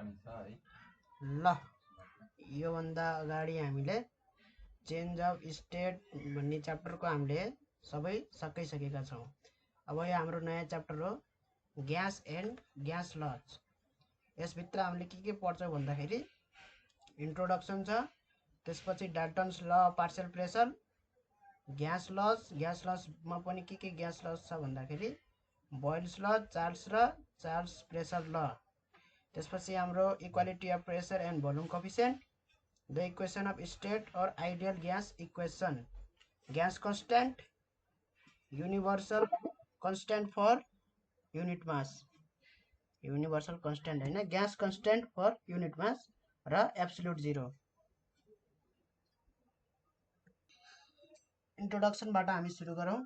ल यो भन्दा अगाडि हामीले चेन्ज अफ स्टेट भन्ने च्याप्टरको हामीले सबै सकिसकेका छौँ। अब यो हाम्रो नयाँ च्याप्टर हो ग्यास एन्ड ग्यास लज। यसभित्र हामीले के पढ्छौँ भन्दाखेरि इन्ट्रोडक्सन छ, त्यसपछि Dalton's law of partial pressure, gas लजमा पनि के ग्यास लज छ भन्दाखेरि बोयल्स ल, चार्ल्स प्रेसर ल, त्यसपछि हाम्रो equality of pressure and volume coefficient, the equation of state और ideal gas equation, gas constant, universal constant for unit mass, universal constant हैन, gas constant for unit mass र absolute zero. इन्ट्रोडक्सनबाट हामी सुरु गरौँ।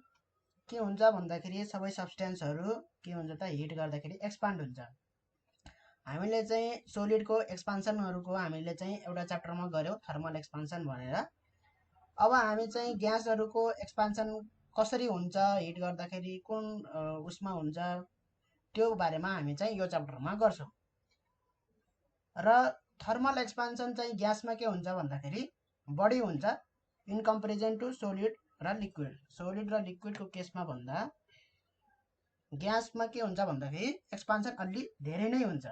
के हुन्छ भन्दाखेरि सबै सब्स्टेन्सहरू के हुन्छ त हिट गर्दाखेरि एक्सपान्ड हुन्छ। हामीले चाहिँ सोलिडको एक्सपान्सनहरूको हामीले चाहिँ एउटा च्याप्टरमा गऱ्यौँ थर्मल एक्सपान्सन भनेर। अब हामी चाहिँ ग्यासहरूको एक्सपान्सन कसरी हुन्छ, हिट गर्दाखेरि कुन उसमा हुन्छ, त्यो बारेमा हामी चाहिँ यो च्याप्टरमा गर्छौँ। र थर्मल एक्सपान्सन चाहिँ ग्यासमा के हुन्छ भन्दाखेरि बढी हुन्छ इन कम्पेरिजन टु सोलिड र लिक्विड। सोलिड र लिक्विडको केसमा भन्दा ग्यासमा के हुन्छ भन्दाखेरि एक्सपान्सन अलि धेरै नै हुन्छ।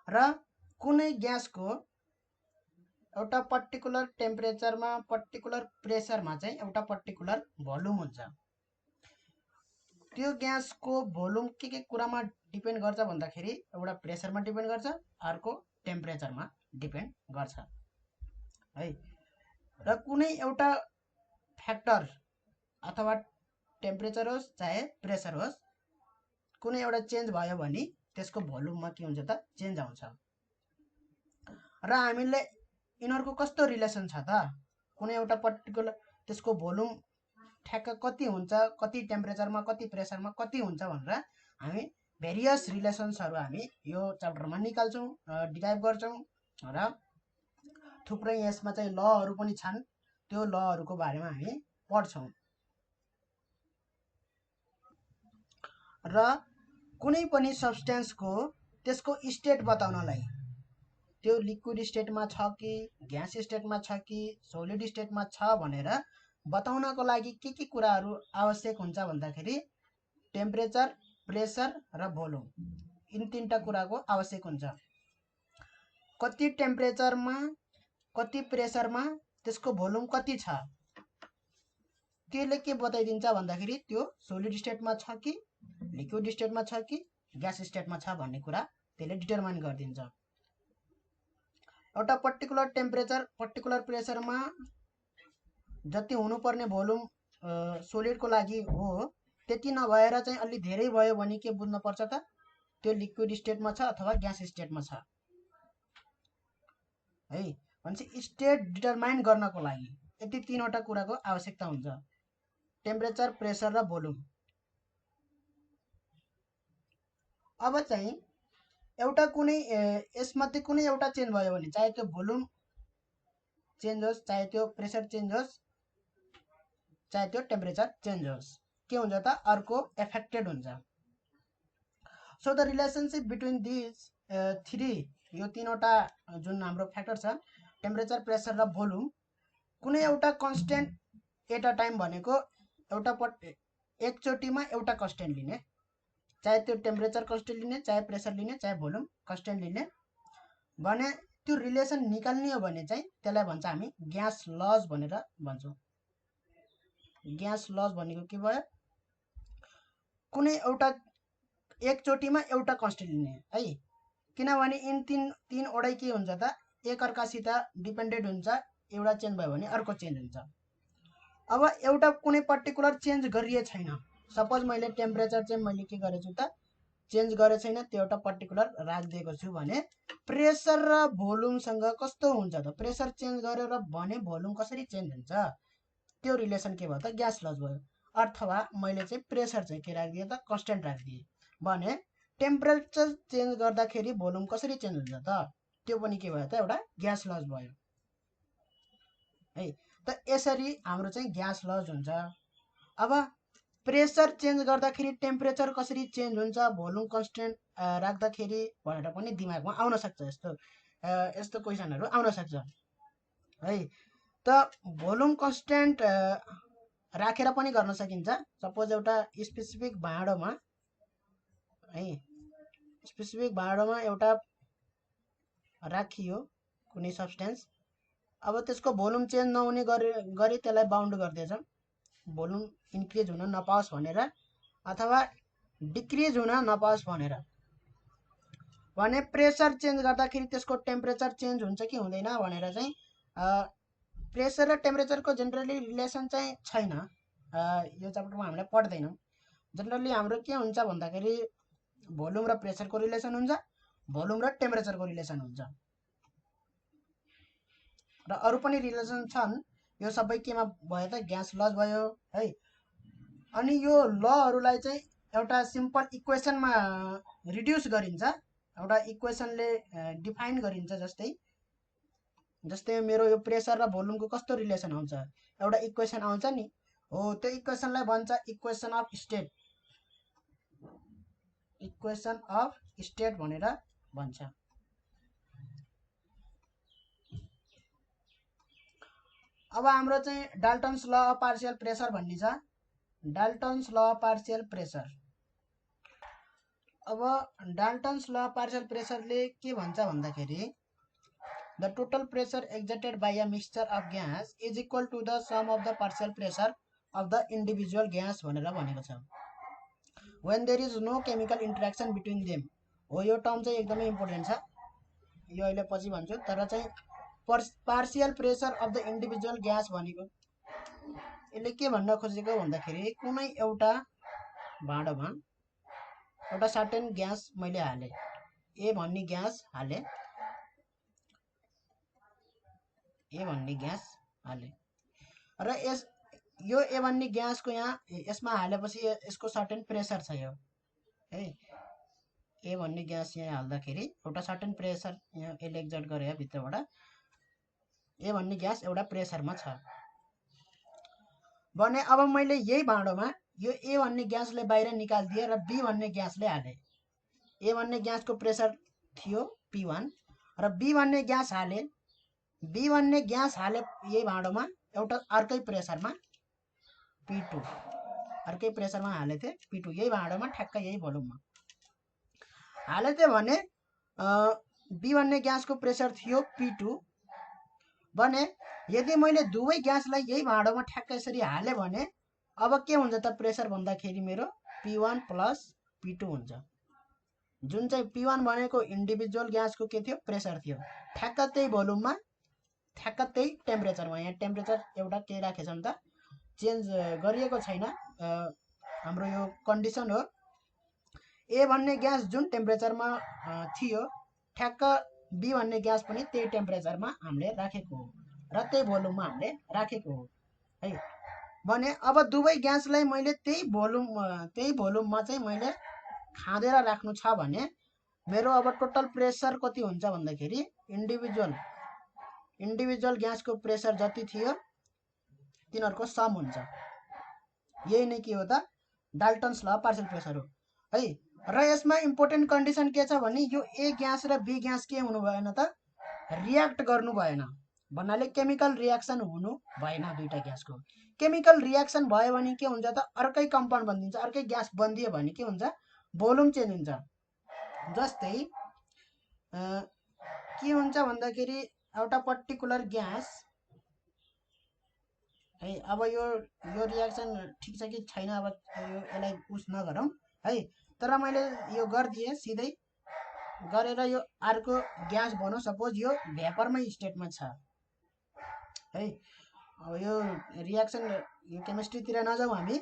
र कुनै ग्यासको एउटा पर्टिकुलर टेम्परेचरमा, पर्टिकुलर प्रेसरमा चाहिँ एउटा पर्टिकुलर भोल्युम हुन्छ। त्यो ग्यासको भोल्युम के कुरामा डिपेन्ड गर्छ भन्दाखेरि एउटा प्रेसरमा डिपेन्ड गर्छ, अर्को टेम्परेचरमा डिपेन्ड गर्छ है। र कुनै एउटा फ्याक्टर अथवा टेम्परेचर होस् चाहे प्रेसर होस्, कुनै एउटा चेन्ज भयो भने त्यसको भोल्युममा के हुन्छ त चेन्ज आउँछ। र हामीले यिनीहरूको कस्तो रिलेसन छ त, कुनै एउटा पर्टिकुलर त्यसको भोल्युम ठ्याक्क कति हुन्छ, कति टेम्परेचरमा, कति प्रेसरमा कति हुन्छ भनेर हामी भेरियस रिलेसन्सहरू हामी यो च्याप्टरमा निकाल्छौँ, डिराइभ गर्छौँ। र थुप्रै यसमा चाहिँ लहरू पनि छन्, त्यो लहरूको बारेमा हामी पढ्छौँ। र कुनै पनि सब्स्टेन्सको त्यसको स्टेट बताउनलाई, त्यो लिक्विड स्टेटमा छ कि ग्यास स्टेटमा छ कि सोलिड स्टेटमा छ भनेर बताउनको लागि के कुराहरू आवश्यक हुन्छ भन्दाखेरि टेम्परेचर, प्रेसर र भोल्युम, यिन तीनटा कुराको आवश्यक हुन्छ। कति टेम्परेचरमा, कति प्रेसरमा, त्यसको भोल्युम कति छ, त्यसले के बताइदिन्छ भन्दाखेरि त्यो सोलिड स्टेटमा छ कि लिक्विड स्टेटमा छ कि ग्यास स्टेटमा छ भन्ने कुरा त्यसले डिटरमाइन गरिदिन्छ। एउटा पर्टिकुलर टेम्परेचर, पर्टिकुलर प्रेसरमा जति हुनुपर्ने भोल्युम सोलिडको लागि हो त्यति नभएर चाहिँ अलि धेरै भयो भने के बुझ्न पर्छ त, त्यो लिक्विड स्टेटमा छ अथवा ग्यास स्टेटमा छ है। भनेपछि स्टेट डिटरमाइन गर्नको लागि यति तीनवटा कुराको आवश्यकता हुन्छ, टेम्परेचर, प्रेसर र भोल्युम। अब चाहिँ एउटा कुनै यसमध्ये कुनै एउटा चेन्ज भयो भने, चाहे त्यो भोल्युम चेन्ज होस्, चाहे त्यो प्रेसर चेन्ज होस्, चाहे त्यो टेम्परेचर चेन्ज होस्, के हुन्छ त अर्को एफेक्टेड हुन्छ। So the relationship between these three, यो तीनवटा जुन हाम्रो फ्याक्टर छ टेम्परेचर, प्रेसर र भोल्युम, कुनै एउटा कन्स्टेन्ट एट अ टाइम भनेको एउटा एकचोटिमा एउटा कन्स्टेन्ट लिने, चाहे त्यो टेम्परेचर कन्स्टेन्ट लिने, चाहे प्रेसर लिने, चाहे भोल्युम कन्स्टेन्ट लिने भने त्यो रिलेसन निकाल्ने हो भने चाहिँ त्यसलाई भन्छ हामी ग्यास लज भनेर भन्छौँ। ग्यास लज भनेको के भयो, कुनै एउटा एकचोटिमा एउटा कन्स्टेन्ट लिने है। किनभने यिन तीनवटै के हुन्छ त एकअर्कासित डिपेन्डेन्ट हुन्छ, एउटा चेन्ज भयो भने अर्को चेन्ज हुन्छ। अब एउटा कुनै पर्टिकुलर चेन्ज गरिए छैन, सपोज मैले टेम्परेचर चाहिँ मैले के गरेछु त चेन्ज गरेको छैन, त्यो एउटा पर्टिकुलर राखिदिएको छु भने प्रेसर र भोल्युमसँग कस्तो हुन्छ त, प्रेसर चेन्ज गरेर भने भोल्युम कसरी चेन्ज हुन्छ, त्यो रिलेसन के भयो त ग्यास लज भयो। अथवा मैले चाहिँ प्रेसर चाहिँ के राखिदिएँ त कन्स्टेन्ट राखिदिएँ भने टेम्परेचर चेन्ज गर्दाखेरि भोल्युम कसरी चेन्ज हुन्छ त, त्यो पनि के भयो त एउटा ग्यास लज भयो है। त यसरी हाम्रो चाहिँ ग्यास लज हुन्छ। अब प्रेसर चेन्ज गर्दाखेरि टेम्परेचर कसरी चेन्ज हुन्छ, भोल्युम कन्स्टेन्ट राख्दाखेरि भनेर पनि दिमागमा आउन सक्छ। यस्तो क्वेसनहरू आउन सक्छ है। त भोल्युम कन्स्ट्यान्ट राखेर पनि गर्न सकिन्छ। सपोज एउटा स्पेसिफिक भाँडोमा है, स्पेसिफिक भाँडोमा एउटा राखियो कुनै सब्सटेन्स, अब त्यसको भोल्युम चेन्ज नहुने गरी त्यसलाई बाउन्ड गर्दैछ, भोल्युम इन्क्रिज हुन नपाओस् भनेर अथवा डिक्रिज हुन नपाओस् भनेर। भने प्रेसर चेन्ज गर्दाखेरि त्यसको टेम्परेचर चेन्ज हुन्छ कि हुँदैन भनेर चाहिँ प्रेसर र टेम्परेचरको जेनरली रिलेसन चाहिँ छैन, यो च्याप्टरमा हामीले पढ्दैनौँ। जेनरली हाम्रो के हुन्छ भन्दाखेरि भोल्युम र प्रेसरको रिलेसन हुन्छ, भोल्युम र टेम्परेचरको रिलेसन हुन्छ, र अरू पनि रिलेसन छन्। यो सबै केमा भयो त ग्यास लज भयो है। अनि यो लहरूलाई चाहिँ एउटा सिम्पल इक्वेसनमा रिड्युस गरिन्छ, एउटा इक्वेसनले डिफाइन गरिन्छ। जस्तै मेरो यो प्रेसर र भोल्युमको कस्तो रिलेसन आउँछ, एउटा इक्वेसन आउँछ नि, हो त्यो इक्वेसनलाई भन्छ equation of state, equation of state भनेर भन्छ। अब हाम्रो चाहिँ Dalton's law of partial pressure भन्ने छ, Dalton's law of partial pressure. अब डाल्टन्स ल अफ पार्शियल प्रेसरले के भन्छ भन्दाखेरि the total pressure exerted by a mixture of gas is equal to the sum of the partial pressure of the individual gas भनेर भनेको छ। When there is no chemical interaction between them. हो यो term चाहिँ एकदमै important छ, यो अहिले पछि भन्छु। तर चाहिँ partial pressure of the individual gas भनेको यसले के भन्न खोजेको भन्दाखेरि कुनै एउटा भाँडोमा एउटा सर्टेन ग्यास मैले हालेँ, ए भन्ने ग्यास हालेँ, र यो ए भन्ने ग्यासको यसमा हालेपछि यसको सर्टेन प्रेसर छ यो है। ए भन्ने ग्यास यहाँ हाल्दाखेरि एउटा सर्टेन प्रेसर यहाँ यसले एक्जर्ट गरे भित्रबाट, ए भन्ने ग्यास एउटा प्रेसरमा छ भने अब मैले यही भाँडोमा यो ए भन्ने ग्यासले बाहिर निकालिदिएँ र बी भन्ने ग्यासले हालेँ। ए भन्ने ग्यासको प्रेसर थियो P1 र बी भन्ने ग्यास हालेँ, बी भन्ने ग्यास हाले यही भाँडोमा एउटा अर्कै प्रेसरमा P2, अर्कै प्रेसरमा हालेको थिएँ P2, यही भाँडोमा ठ्याक्क यही भोल्युममा हालेको थिएँ भने बी भन्ने ग्यासको प्रेसर थियो P2 भने यदि मैले दुवै ग्यासलाई यही भाँडोमा ठ्याक्क यसरी हालेँ भने अब के हुन्छ त प्रेसर भन्दाखेरि मेरो P1 प्लस P2 हुन्छ, जुन चाहिँ P1 भनेको इन्डिभिजुअल ग्यासको के थियो प्रेसर थियो, ठ्याक्क त्यही भोल्युममा ठ्याक्क त्यही टेम्परेचरमा। यहाँ टेम्परेचर एउटा के राखेछ नि त, चेन्ज गरिएको छैन, हाम्रो यो कन्डिसन हो। ए भन्ने ग्यास जुन टेम्परेचरमा थियो ठ्याक्क बी भन्ने ग्यास पनि त्यही टेम्परेचरमा हामीले राखेको हो र त्यही भोल्युममा हामीले राखेको हो है। भने अब दुवै ग्यासलाई मैले त्यही भोल्युममा चाहिँ मैले खाँदेर राख्नु छ भने मेरो अब टोटल प्रेसर कति हुन्छ भन्दाखेरि इन्डिभिजुअल ग्यासको प्रेसर जति थियो तिनीहरूको सम हुन्छ। यही नै के हो त डाल्टन्स ल पार्शियल प्रेसर हो है। र यसमा इम्पोर्टेन्ट कन्डिसन के छ भने यो ए ग्यास र बी ग्यास के हुनु भएन त, रियाक्ट गर्नु भएन, भन्नाले केमिकल रियाक्सन हुनु भएन। दुईटा ग्यासको केमिकल रियाक्सन भयो भने के हुन्छ त अर्कै कम्पाउन्ड बनिन्छ, अर्कै ग्यास बनिदियो भने के हुन्छ भोल्युम चेन्ज हुन्छ। जस्तै के हुन्छ भन्दाखेरि एउटा पर्टिकुलर ग्यास है, अब यो रियाक्सन ठिक छ कि छैन अब यसलाई उस नगरौँ है, तर मैले यो गरिदिएँ सिधै गरेर यो अर्को ग्यास भनौँ, सपोज यो भेपरमै स्टेटमा छ है। अब यो रियाक्सन यो केमिस्ट्रीतिर नजाउँ हामी,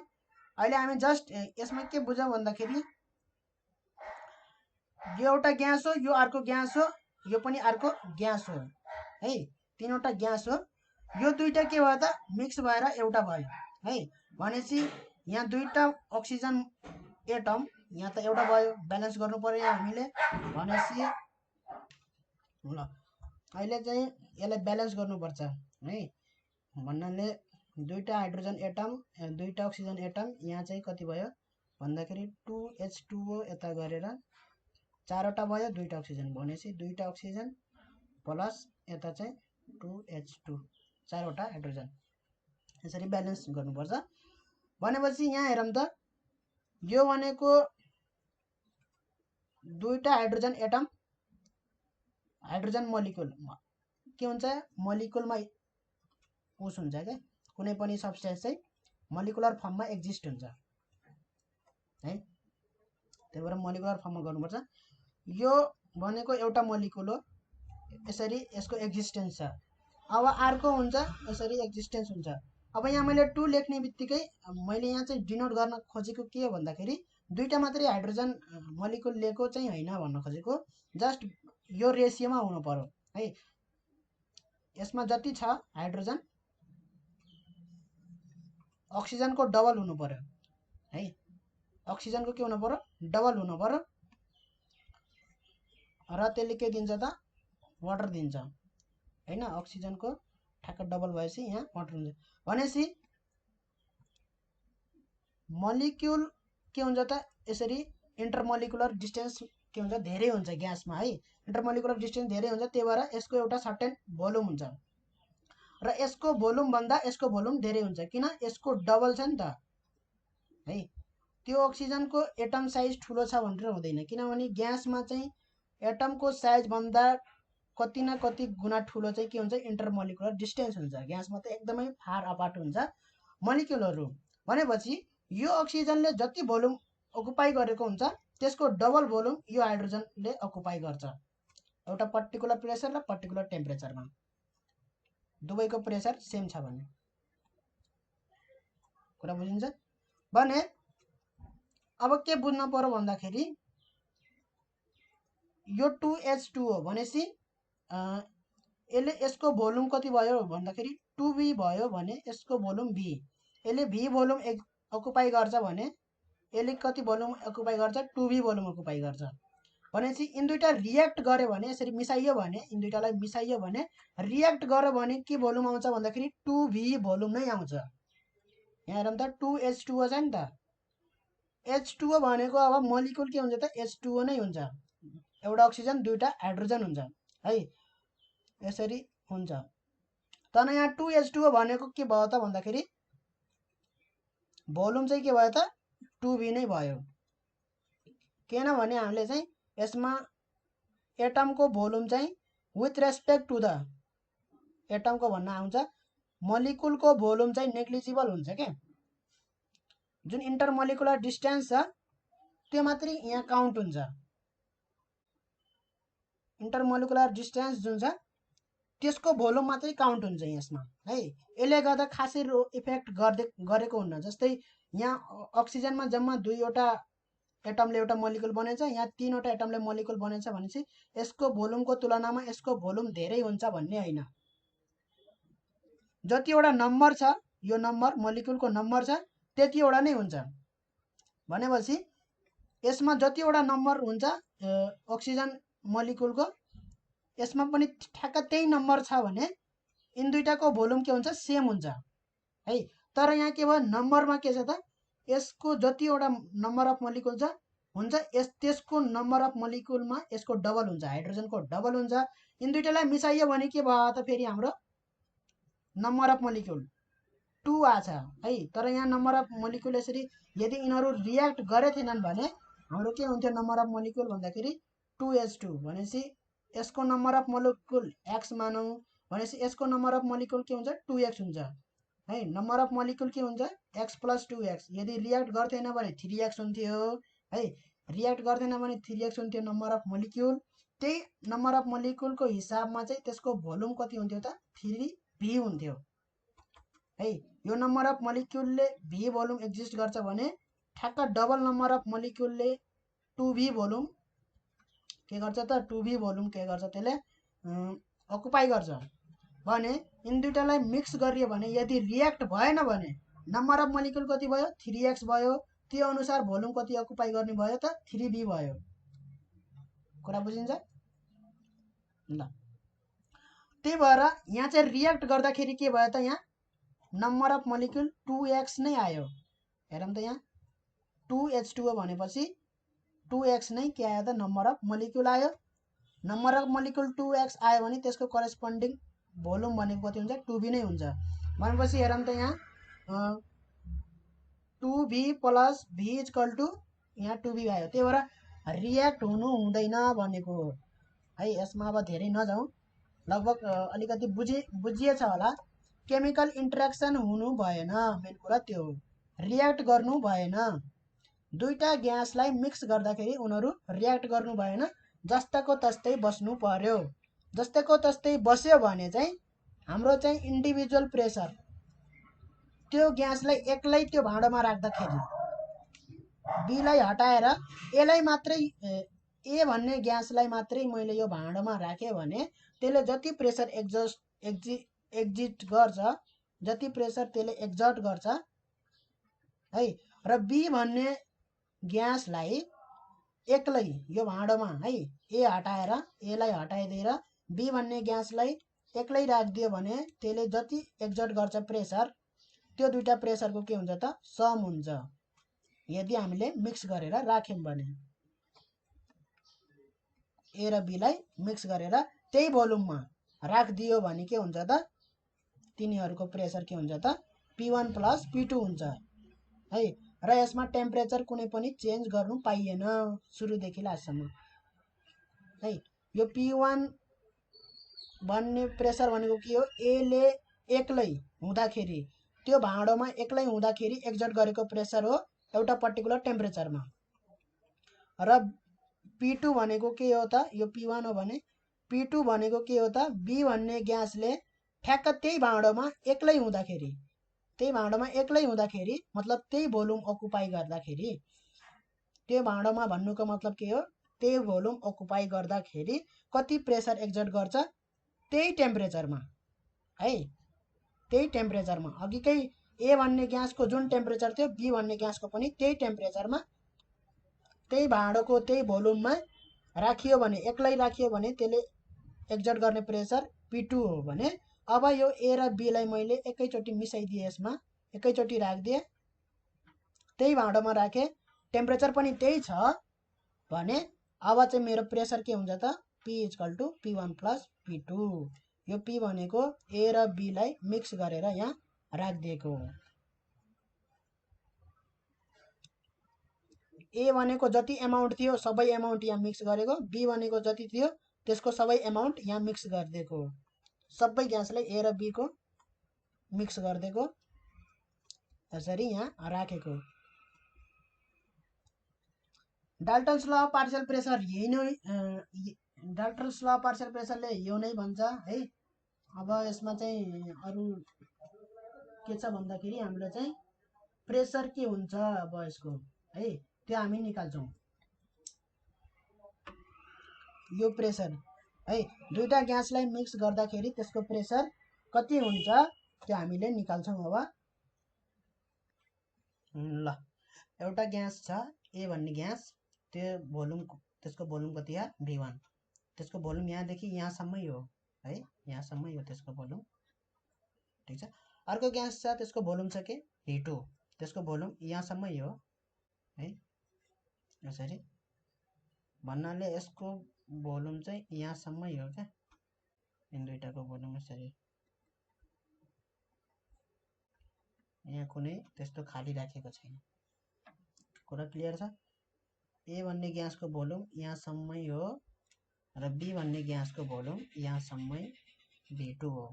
अहिले हामी जस्ट यसमा के बुझौँ भन्दाखेरि यो एउटा ग्यास हो, यो अर्को ग्यास हो, यो पनि अर्को ग्यास हो है, तीनवटा ग्यास हो। यो दुईटा के भयो त मिक्स भएर एउटा भयो है। भनेपछि यहाँ दुईटा अक्सिजन एटम यहाँ त एउटा भयो, ब्यालेन्स गर्नु पर्यो यहाँ हामीले। भनेपछि ल अहिले चाहिँ यसलाई ब्यालेन्स गर्नुपर्छ है, भन्नाले दुईटा हाइड्रोजन एटम दुईटा अक्सिजन एटम यहाँ चाहिँ कति भयो भन्दाखेरि 2H2O यता गरेर चारवटा भयो, दुईटा अक्सिजन भनेपछि दुईटा अक्सिजन प्लस यता चाहिँ 2H2 चारवटा हाइड्रोजन यसरी ब्यालेन्स गर्नुपर्छ। भनेपछि यहाँ हेरौँ त यो भनेको दुईटा हाइड्रोजन एटम हाइड्रोजन मोलिकुल के हुन्छ मोलिकुलमा उस हुन्छ क्या कुनै पनि सब्सटेन्स चाहिँ मोलिकुलर फर्ममा एक्जिस्ट हुन्छ है, त्यही भएर मोलिकुलर फर्ममा गर्नुपर्छ। यो भनेको एउटा मोलिकुल हो, यसरी यसको एक्जिस्टेन्स छ। अब अर्को हुन्छ यसरी एक्जिस्टेन्स हुन्छ। अब यहाँ मैले 2 लेख्ने बित्तिकै मैले यहाँ चाहिँ डिनोट गर्न खोजेको के हो भन्दाखेरि दुईटा मात्रै हाइड्रोजन मोलिकुल लिएको चाहिँ होइन भन्न खोजेको, जस्ट यो रेसियोमा हुनु पर्यो है। यसमा जति छ हाइड्रोजन अक्सिजनको डबल हुनु पर्यो है, अक्सिजनको के हुनु पर्यो डबल हुनु पर्यो र त्यसले के दिन्छ त वाटर दिन्छ हैन, अक्सिजनको ठ्याक्क डबल भएपछि यहाँ वाटर हुन्छ। भनेपछि मोलिक्युल के हुन्छ त यसरी इन्टरमोलिकुलर डिस्टेन्स के हुन्छ धेरै हुन्छ ग्यासमा है, इन्टरमोलिकुलर डिस्टेन्स धेरै हुन्छ, त्यही भएर यसको एउटा सर्टेन भोल्युम हुन्छ र यसको भोल्युम भन्दा यसको भोल्युम धेरै हुन्छ किन यसको डबल छ नि त है। त्यो अक्सिजनको एटम साइज ठुलो छ भनेर हुँदैन, किनभने ग्यासमा चाहिँ एटमको साइज भन्दा कति न कति गुणा ठुलो चाहिँ के हुन्छ इन्टरमोलिकुलर डिस्टेन्स हुन्छ, ग्यासमा त एकदमै फार अपार्ट हुन्छ मोलिक्युलहरू। भनेपछि यो अक्सिजनले जति भोल्युम अकुपाई गरेको हुन्छ त्यसको डबल भोल्युम यो हाइड्रोजनले अकुपाई गर्छ एउटा पर्टिकुलर प्रेसर र पर्टिकुलर टेम्परेचरमा, दुवैको प्रेसर सेम छ भने। कुरा बुझिन्छ भने अब के बुझ्न पर्यो भन्दाखेरि यो 2H2 हो भनेपछि यसले यसको भोल्युम कति भयो भन्दाखेरि 2V भयो भने यसको भोल्युम V, यसले V भोल्युम अकुपाई गर्छ भने यसले कति भोल्युम अकुपाई गर्छ 2V भोल्युम अकुपाई गर्छ। भनेपछि यिन दुईटा रिएक्ट गर्यो भने यसरी मिसाइयो भने यिन दुईटालाई मिसाइयो भने रिएक्ट गर्यो भने के भोल्युम आउँछ भन्दाखेरि 2V भोल्युम नै आउँछ। यहाँ हेरौँ त 2H2O छ नि त, H2O भनेको अब मोलिकुल के हुन्छ त H2O नै हुन्छ, एउटा अक्सिजन दुईटा हाइड्रोजन हुन्छ है, यसरी हुन्छ। तर यहाँ 2H2O भनेको के भयो त भन्दाखेरि भोल्युम चाहिँ के भयो त 2V नै भयो, किनभने हामीले चाहिँ यसमा एटमको भोल्युम चाहिँ विथ रेस्पेक्ट टु द एटमको भन्न आउँछ, मोलिकुलको भोल्युम चाहिँ नेग्लिजिबल हुन्छ क्या, जुन इन्टरमोलिकुलर डिस्टेन्स छ त्यो मात्रै यहाँ काउन्ट हुन्छ। इन्टरमोलिकुलर डिस्टेन्स जुन छ त्यसको भोल्युम मात्रै काउन्ट हुन्छ यसमा है, यसले गर्दा खासै इफेक्ट गरेको हुन्न। जस्तै यहाँ अक्सिजनमा जम्मा दुईवटा एटमले एउटा मोलिकुल बनेछ, यहाँ तीनवटा एटमले मोलिकुल बनेछ भनेपछि यसको भोल्युमको तुलनामा यसको भोल्युम धेरै हुन्छ भन्ने होइन, जतिवटा नम्बर छ यो नम्बर मोलिकुलको नम्बर छ त्यतिवटा नै हुन्छ। भनेपछि यसमा जतिवटा नम्बर हुन्छ अक्सिजन मोलिकुलको यसमा पनि ठ्याक्क त्यही नम्बर छ भने यिन दुईटाको भोल्युम के हुन्छ सेम हुन्छ है। तर यहाँ के भयो नम्बरमा के छ त यसको जतिवटा नम्बर अफ मोलिकुल छ हुन्छ त्यसको नम्बर अफ मोलिकुलमा यसको डबल हुन्छ, हाइड्रोजनको डबल हुन्छ। यिन दुईटालाई मिसाइयो भने के भयो त फेरि हाम्रो नम्बर अफ मोलिकुल 2 आछ है। तर यहाँ नम्बर अफ मोलिकुल यसरी यदि यिनीहरू रिएक्ट गरे थिएनन् भने हाम्रो के हुन्थ्यो नम्बर अफ मोलिकुल भन्दाखेरि 2H2 भनेपछि यसको नम्बर अफ मोलिकुल x मानौँ भनेपछि यसको नम्बर अफ मोलिकुल के हुन्छ 2x हुन्छ है। नम्बर अफ मोलिकुल के हुन्छ x + 2x, यदि रिएक्ट गर्थेन भने 3x हुन्थ्यो है, रिएक्ट गर्दैन भने 3x हुन्थ्यो नम्बर अफ मोलिकुल। त्यही नम्बर अफ मोलिकुलको हिसाबमा चाहिँ त्यसको भोल्युम कति हुन्थ्यो त 3V हुन्थ्यो है। यो नम्बर अफ मोलिकुलले V भोल्युम एक्जिस्ट गर्छ भने ठ्याक्क डबल नम्बर अफ मोलिकुलले 2V भोल्युम के गर्छ त 2V भोल्युम के गर्छ त्यसले अकुपाई गर्छ। भने यिन दुईटालाई मिक्स गरियो भने यदि रिएक्ट भएन भने नम्बर अफ मोलिकुल कति भयो 3x भयो, त्यो अनुसार भोल्युम कति अकुपाई गर्ने भयो त 3V भयो। कुरा बुझिन्छ ल। त्यही भएर यहाँ चाहिँ रिएक्ट गर्दाखेरि के भयो त यहाँ नम्बर अफ मोलिकुल 2x नै आयो। हेरौँ त यहाँ 2H2O भनेपछि 2x नै के आयो त नम्बर अफ मोलिक्युल आयो। नम्बर अफ मोलिक्युल 2x आयो भने त्यसको करेस्पोन्डिङ भोल्युम भनेको कति हुन्छ 2v नै हुन्छ। भनेपछि हेरौँ त यहाँ 2v plus v equal to यहाँ 2v आयो। त्यही भएर रियाक्ट हुनु हुँदैन भनेको हो है। यसमा अब धेरै नजाउँ, लगभग अलिकति बुझिएछ होला। केमिकल इन्ट्रेक्सन हुनु भएन, मेन कुरा त्यो हो। रियाक्ट गर्नु भएन, दुईटा ग्यासलाई मिक्स गर्दाखेरि उनीहरू रियाक्ट गर्नु भएन, जस्ताको तस्तै बस्नु पर्यो। जस्ताको तस्तै बस्यो भने चाहिँ हाम्रो चाहिँ इन्डिभिजुअल प्रेसर त्यो ग्यासलाई एक्लै त्यो भाँडोमा राख्दाखेरि बीलाई हटाएर एलाई मात्रै ए भन्ने ग्यासलाई मात्रै मैले यो भाँडोमा राखेँ भने त्यसले जति प्रेसर एक्जिट गर्छ, जति प्रेसर त्यसले एक्जर्ट गर्छ है, र बी भन्ने ग्यासलाई एक्लै यो भाँडोमा है ए हटाएर एलाई हटाइदिएर बी भन्ने ग्यासलाई एक्लै राखिदियो भने त्यसले जति एक्जर्ट गर्छ प्रेसर, त्यो दुईटा प्रेसरको के हुन्छ त सम हुन्छ। यदि हामीले मिक्स गरेर राख्यौँ भने ए र बीलाई मिक्स गरेर त्यही भोल्युममा राखिदियो भने के हुन्छ त तिनीहरूको प्रेसर के हुन्छ त P1 प्लस P2 हुन्छ है। र यसमा टेम्परेचर कुनै पनि चेन्ज गर्नु पाइएन सुरुदेखि लास्टसम्म है। यो P1 भन्ने प्रेसर भनेको के हो, एले एक्लै हुँदाखेरि त्यो भाँडोमा एक्लै हुँदाखेरि एक्जर्ट गरेको प्रेसर हो एउटा पर्टिकुलर टेम्परेचरमा। र P2 भनेको के हो त, यो P1 हो भने P2 भनेको के हो त, बी भन्ने ग्यासले ठ्याक्क त्यही भाँडोमा एक्लै हुँदाखेरि, त्यही भाँडोमा एक्लै हुँदाखेरि मतलब त्यही भोल्युम अकुपाई गर्दाखेरि, त्यो भाँडोमा भन्नुको मतलब के हो, त्यही भोल्युम अकुपाई गर्दाखेरि कति प्रेसर एक्जर्ट गर्छ त्यही टेम्परेचरमा है, त्यही टेम्परेचरमा अघिकै ए भन्ने ग्यासको जुन टेम्परेचर थियो बी भन्ने ग्यासको पनि त्यही टेम्परेचरमा त्यही भाँडोको त्यही भोल्युममा राखियो भने, एक्लै राखियो भने त्यसले एक्जर्ट गर्ने प्रेसर P2 हो भने अब यो ए र बीलाई मैले एकैचोटि मिसाइदिएँ, यसमा एकैचोटि राखिदिएँ, त्यही भाँडोमा राखेँ, टेम्परेचर पनि त्यही छ भने अब चाहिँ मेरो प्रेसर के हुन्छ त P equal to P1 plus P2। यो P भनेको ए र बीलाई मिक्स गरेर यहाँ राखिदिएको हो। ए भनेको जति एमाउन्ट थियो सबै एमाउन्ट यहाँ मिक्स गरेको, बी भनेको जति थियो त्यसको सबै एमाउन्ट यहाँ मिक्स गरिदिएको हो। सबै ग्यासलाई ए र बीको मिक्स गरिदिएको, यसरी यहाँ राखेको। Dalton's law of partial pressure यही नै, डाल्टन्स ल अफ पार्शियल प्रेसरले यो नै भन्छ है। अब यसमा चाहिँ अरू के छ भन्दाखेरि हाम्रो चाहिँ प्रेसर के हुन्छ अब यसको है, त्यो हामी निकाल्छौँ। यो प्रेसर है दुईटा ग्यासलाई मिक्स गर्दाखेरि त्यसको प्रेसर कति हुन्छ त्यो हामीले निकाल्छौँ। अब ल एउटा ग्यास छ ए भन्ने ग्यास, त्यो भोल्युम, त्यसको भोल्युम कति हो V1, त्यसको भोल्युम यहाँदेखि यहाँसम्मै हो है, यहाँसम्मै हो त्यसको भोल्युम, ठिक छ। अर्को ग्यास छ त्यसको भोल्युम छ के V2, त्यसको भोल्युम यहाँसम्मै हो है, यसरी भन्नाले यसको भोल्युम चाहिँ यहाँसम्मै हो क्या, यिन दुईटाको भोल्युम यसरी, यहाँ कुनै त्यस्तो खाली राखेको छैन। कुरा क्लियर छ। ए भन्ने ग्यासको भोल्युम यहाँसम्मै हो र बी भन्ने ग्यासको भोल्युम यहाँसम्मै V2 हो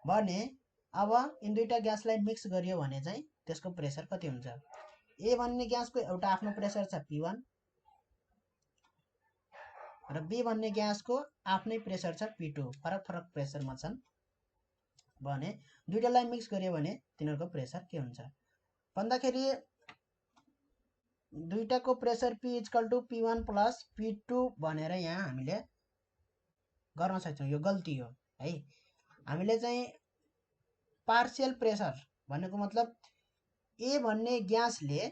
भने अब यिन दुईटा ग्यासलाई मिक्स गरियो भने चाहिँ त्यसको प्रेसर कति हुन्छ। ए भन्ने ग्यासको एउटा आफ्नो प्रेसर छ P1 र बी भन्ने ग्यासको आफ्नै प्रेसर छ P2, फरक फरक प्रेसरमा छन् भने दुईटालाई मिक्स गरियो भने तिनीहरूको प्रेसर के हुन्छ भन्दाखेरि दुईटाको pressure P equal to P1 plus P2 भनेर यहाँ हामीले गर्न सक्छौँ। यो गल्ती हो है। हामीले चाहिँ पार्शियल प्रेसर भनेको मतलब ए भन्ने ग्यासले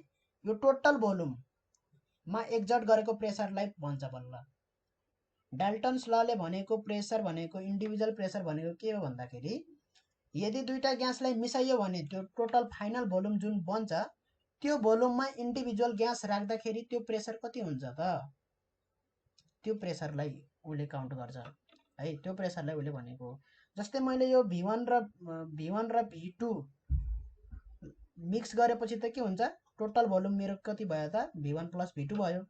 यो टोटल भोल्युममा एक्जर्ट गरेको प्रेसरलाई भन्छ बल्ल। डाल्टन्स लले भनेको प्रेसर भनेको इन्डिभिजुअल प्रेसर भनेको के हो भन्दाखेरि यदि दुईटा ग्यासलाई मिसाइयो भने त्यो टोटल फाइनल भोल्युम जुन बन्छ त्यो भोल्युममा इन्डिभिजुअल ग्यास राख्दाखेरि त्यो प्रेसर कति हुन्छ त? त्यो प्रेसरलाई उसले काउन्ट गर्छ है, त्यो प्रेसरलाई उसले भनेको। जस्तै मैले यो V1 र V2 मिक्स गरेपछि त के हुन्छ? टोटल भोल्युम मेरो कति भयो त? V1 प्लस V2 भयो।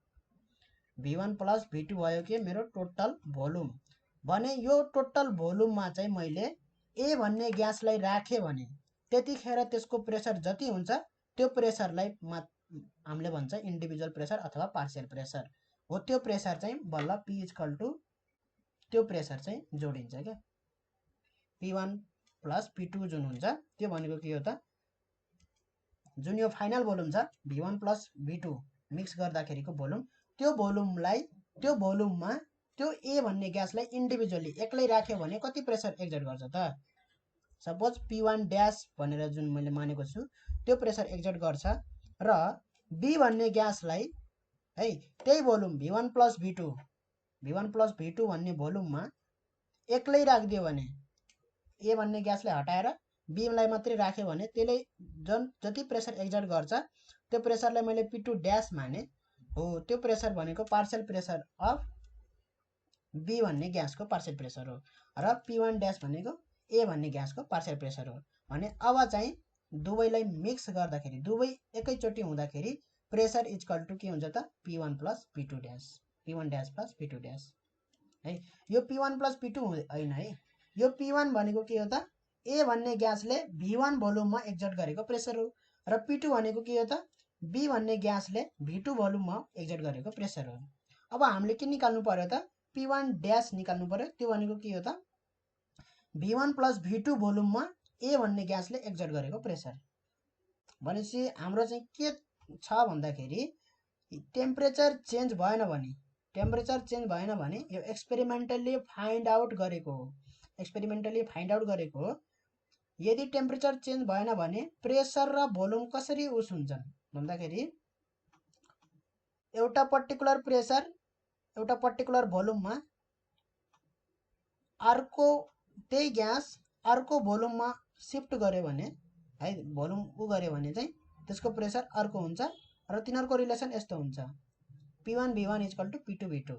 V1 प्लस V2 भयो के मेरो टोटल भोल्युम। भने यो टोटल भोल्युममा चाहिँ मैले ए भन्ने ग्यासलाई राखेँ भने त्यतिखेर त्यसको प्रेसर जति हुन्छ त्यो प्रेसरलाई हामीले भन्छ इन्डिभिजुअल प्रेसर अथवा पार्शियल प्रेसर हो। त्यो प्रेसर चाहिँ बल्ल P इक्वल टु त्यो प्रेसर चाहिँ जोडिन्छ क्या। P1 प्लस P2 जुन हुन्छ त्यो भनेको के हो त? जुन यो फाइनल भोल्युम छ V1 plus V2 mix गर्दाखेरिको volume, त्यो भोल्युममा त्यो ए भन्ने ग्यासलाई इन्डिभिजुअली एक्लै राख्यो भने कति प्रेसर एक्जर्ट गर्छ त? सपोज P1 ड्यास भनेर जुन मैले मानेको छु त्यो प्रेसर एक्जर्ट गर्छ र B भन्ने ग्यासलाई है त्यही भोल्युम V1 प्लस V2 भन्ने भोल्युममा एक्लै राखिदियो भने, ए भन्ने ग्यासलाई हटाएर B लाई मात्रै राख्यो भने त्यसले जति प्रेसर एक्जर्ट गर्छ त्यो प्रेसरलाई मैले P2 ड्यास माने हो। त्यो प्रेसर भनेको पार्शियल प्रेसर अफ B भन्ने ग्यासको पार्शियल प्रेसर हो र P1 ड्यास भनेको ए भन्ने ग्यासको पार्शियल प्रेसर हो। भने अब चाहिँ दुवैलाई मिक्स गर्दाखेरि, दुवै एकैचोटि हुँदाखेरि प्रेसर इक्वल टु के हुन्छ त? P1 plus P2 dash, P1 dash plus P2 dash है। यो P1 प्लस P2 होइन है, यो P1 भनेको के हो त? ए भन्ने ग्यासले V1 भोल्युममा एक्जर्ट गरेको प्रेसर हो र P2 भनेको के हो त? B भन्ने ग्यासले V2 भोल्युममा एक्जर्ट गरेको प्रेसर हो। अब हामीले के निकाल्नु पर्यो त? P1 ड्यास निकाल्नु पर्यो। त्यो भनेको के हो त? V1 प्लस V2 भोल्युममा ए भन्ने ग्यासले एक्जर्ट गरेको प्रेसर। भनेपछि हाम्रो चाहिँ के छ भन्दाखेरि टेम्परेचर चेन्ज भएन भने यो एक्सपेरिमेन्टली फाइन्ड आउट गरेको हो। यदि टेम्परेचर चेन्ज भएन भने प्रेसर र भोल्युम कसरी उस हुन्छन् भन्दाखेरि एउटा पर्टिकुलर प्रेसर एउटा पर्टिकुलर भोल्युममा अर्को त्यही ग्यास अर्को भोल्युममा शिफ्ट गर्यो भने है, भोल्युम गर्यो भने चाहिँ त्यसको प्रेसर अर्को हुन्छ र तिनीहरूको रिलेसन यस्तो हुन्छ P1 V1 equal to P2 V2।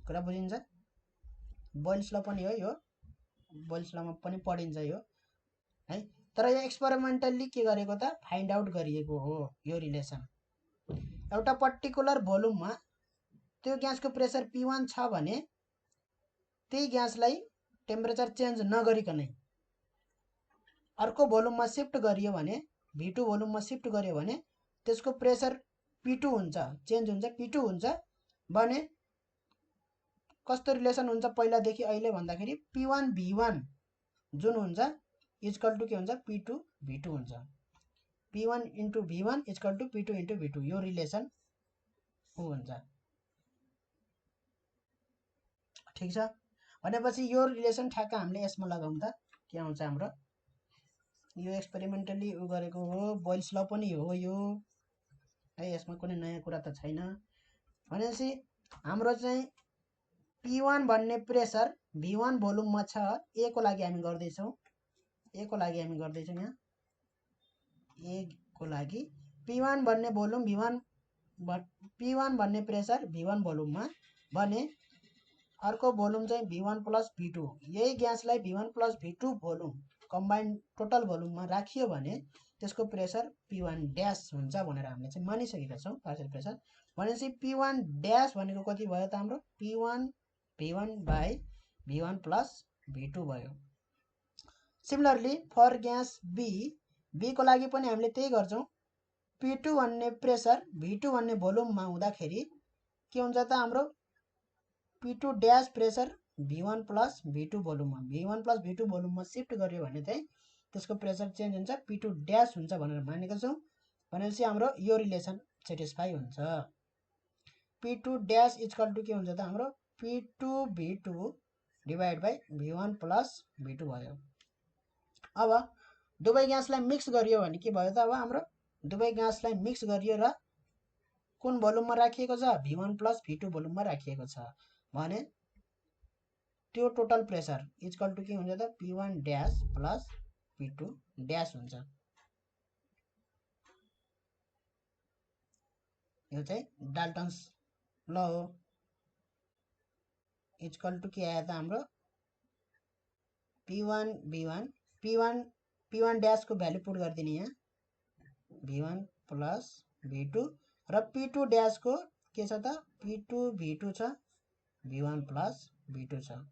कुरा बुझिन्छ? बोइल्स ल पनि हो, यो बोइल्स लमा पनि पढिन्छ यो है। तर यो एक्सपेरिमेन्टली के गरेको त? फाइन्ड आउट गरिएको हो यो रिलेसन। एउटा पर्टिकुलर भोल्युममा त्यो ग्यासको प्रेसर P1 छ भने त्यही ग्यासलाई टेम्परेचर चेन्ज नगरिकनै अर्को भोल्युममा शिफ्ट गरियो भने, V2 भोल्युममा शिफ्ट गर्यो भने त्यसको प्रेसर P2 हुन्छ, चेन्ज हुन्छ, P2 हुन्छ। भने कस्तो रिलेसन हुन्छ पहिलादेखि अहिले भन्दाखेरि P1 V1 जुन हुन्छ इक्वल टु के हुन्छ? P2 V2 हुन्छ। P1 into V1 equal to P2 into V2 यो रिलेसन हुन्छ। ठिक छ? भनेपछि यो रिलेसन ठ्याक्क हामीले यसमा लगाउँ त के आउँछ हाम्रो? यो एक्सपेरिमेन्टली गरेको हो, बोइल्स ल पनि हो यो है, यसमा कुनै नयाँ कुरा त छैन। भनेपछि हाम्रो चाहिँ P1 भन्ने प्रेसर V1 भोल्युममा छ, ए को लागि हामी गर्दैछौँ यहाँ ए को लागि P1 भन्ने भोल्युम P1 भन्ने प्रेसर V1 भोल्युममा भने अर्को भोल्युम चाहिँ V1 प्लस V2, यही ग्यासलाई V1 plus V2 volume combined total भोल्युममा राखियो भने त्यसको प्रेसर P1 ड्यास हुन्छ भनेर हामीले चाहिँ मानिसकेका छौँ पार्शियल प्रेसर। भनेपछि P1 ड्यास भनेको कति भयो त? हाम्रो P1 V1 by V1 plus V2 भयो। सिमिलरली फर ग्यास B को लागि पनि हामीले त्यही गर्छौँ। P2 भन्ने प्रेसर V2 भन्ने भोल्युममा हुँदाखेरि के हुन्छ त? हाम्रो P2 dash pressure V1 plus V2 भोल्युममा शिफ्ट गर्यो भने चाहिँ त्यसको प्रेसर चेन्ज हुन्छ, P2 ड्यास हुन्छ भनेर मानेका छौँ। भनेपछि हाम्रो यो रिलेसन सेटिस्फाई हुन्छ। P2 ड्यास इक्वल टु के हुन्छ त? हाम्रो P2 V2 divide by V1 plus V2 भयो। अब दुवै ग्यासलाई मिक्स गरियो भने के भयो त? अब हाम्रो दुवै ग्यासलाई मिक्स गरियो र कुन भोल्युममा राखिएको छ? V1 प्लस V2 भोल्युममा राखिएको छ भने त्यो टोटल प्रेसर इक्वल टु के हुन्छ त? P1 dash plus P2 dash हुन्छ। यो चाहिँ डाल्टन्स ल हो। इक्वल टु के आयो त हाम्रो P1 V1 P1 ड्यासको value put गरिदिने यहाँ V1 प्लस V2 र P2 ड्यासको के छ त P2 V2 छ V1 प्लस V2 छ।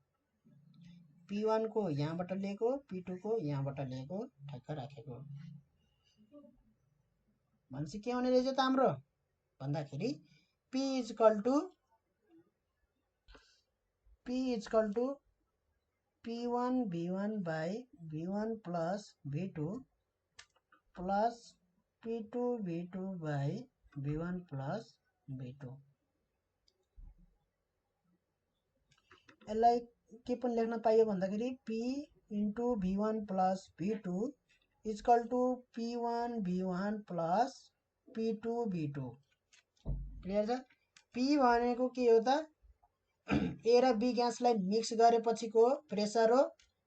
P1 को यहाँबाट लिएको P2 को यहाँबाट लिएको ठ्याक्क राखेको भनेपछि के हुने रहेछ त हाम्रो भन्दाखेरि P equal to P1 V1 by V1 plus V2 plus P2 V2 by V1 plus V2 यसलाई के पनि लेख्न पाइयो भन्दाखेरि P into V1 plus V2 equal to P1 V1 plus P2 V2 clear छ। P भनेको के हो त ए र बी ग्यासलाई मिक्स गरेपछिको प्रेसर हो।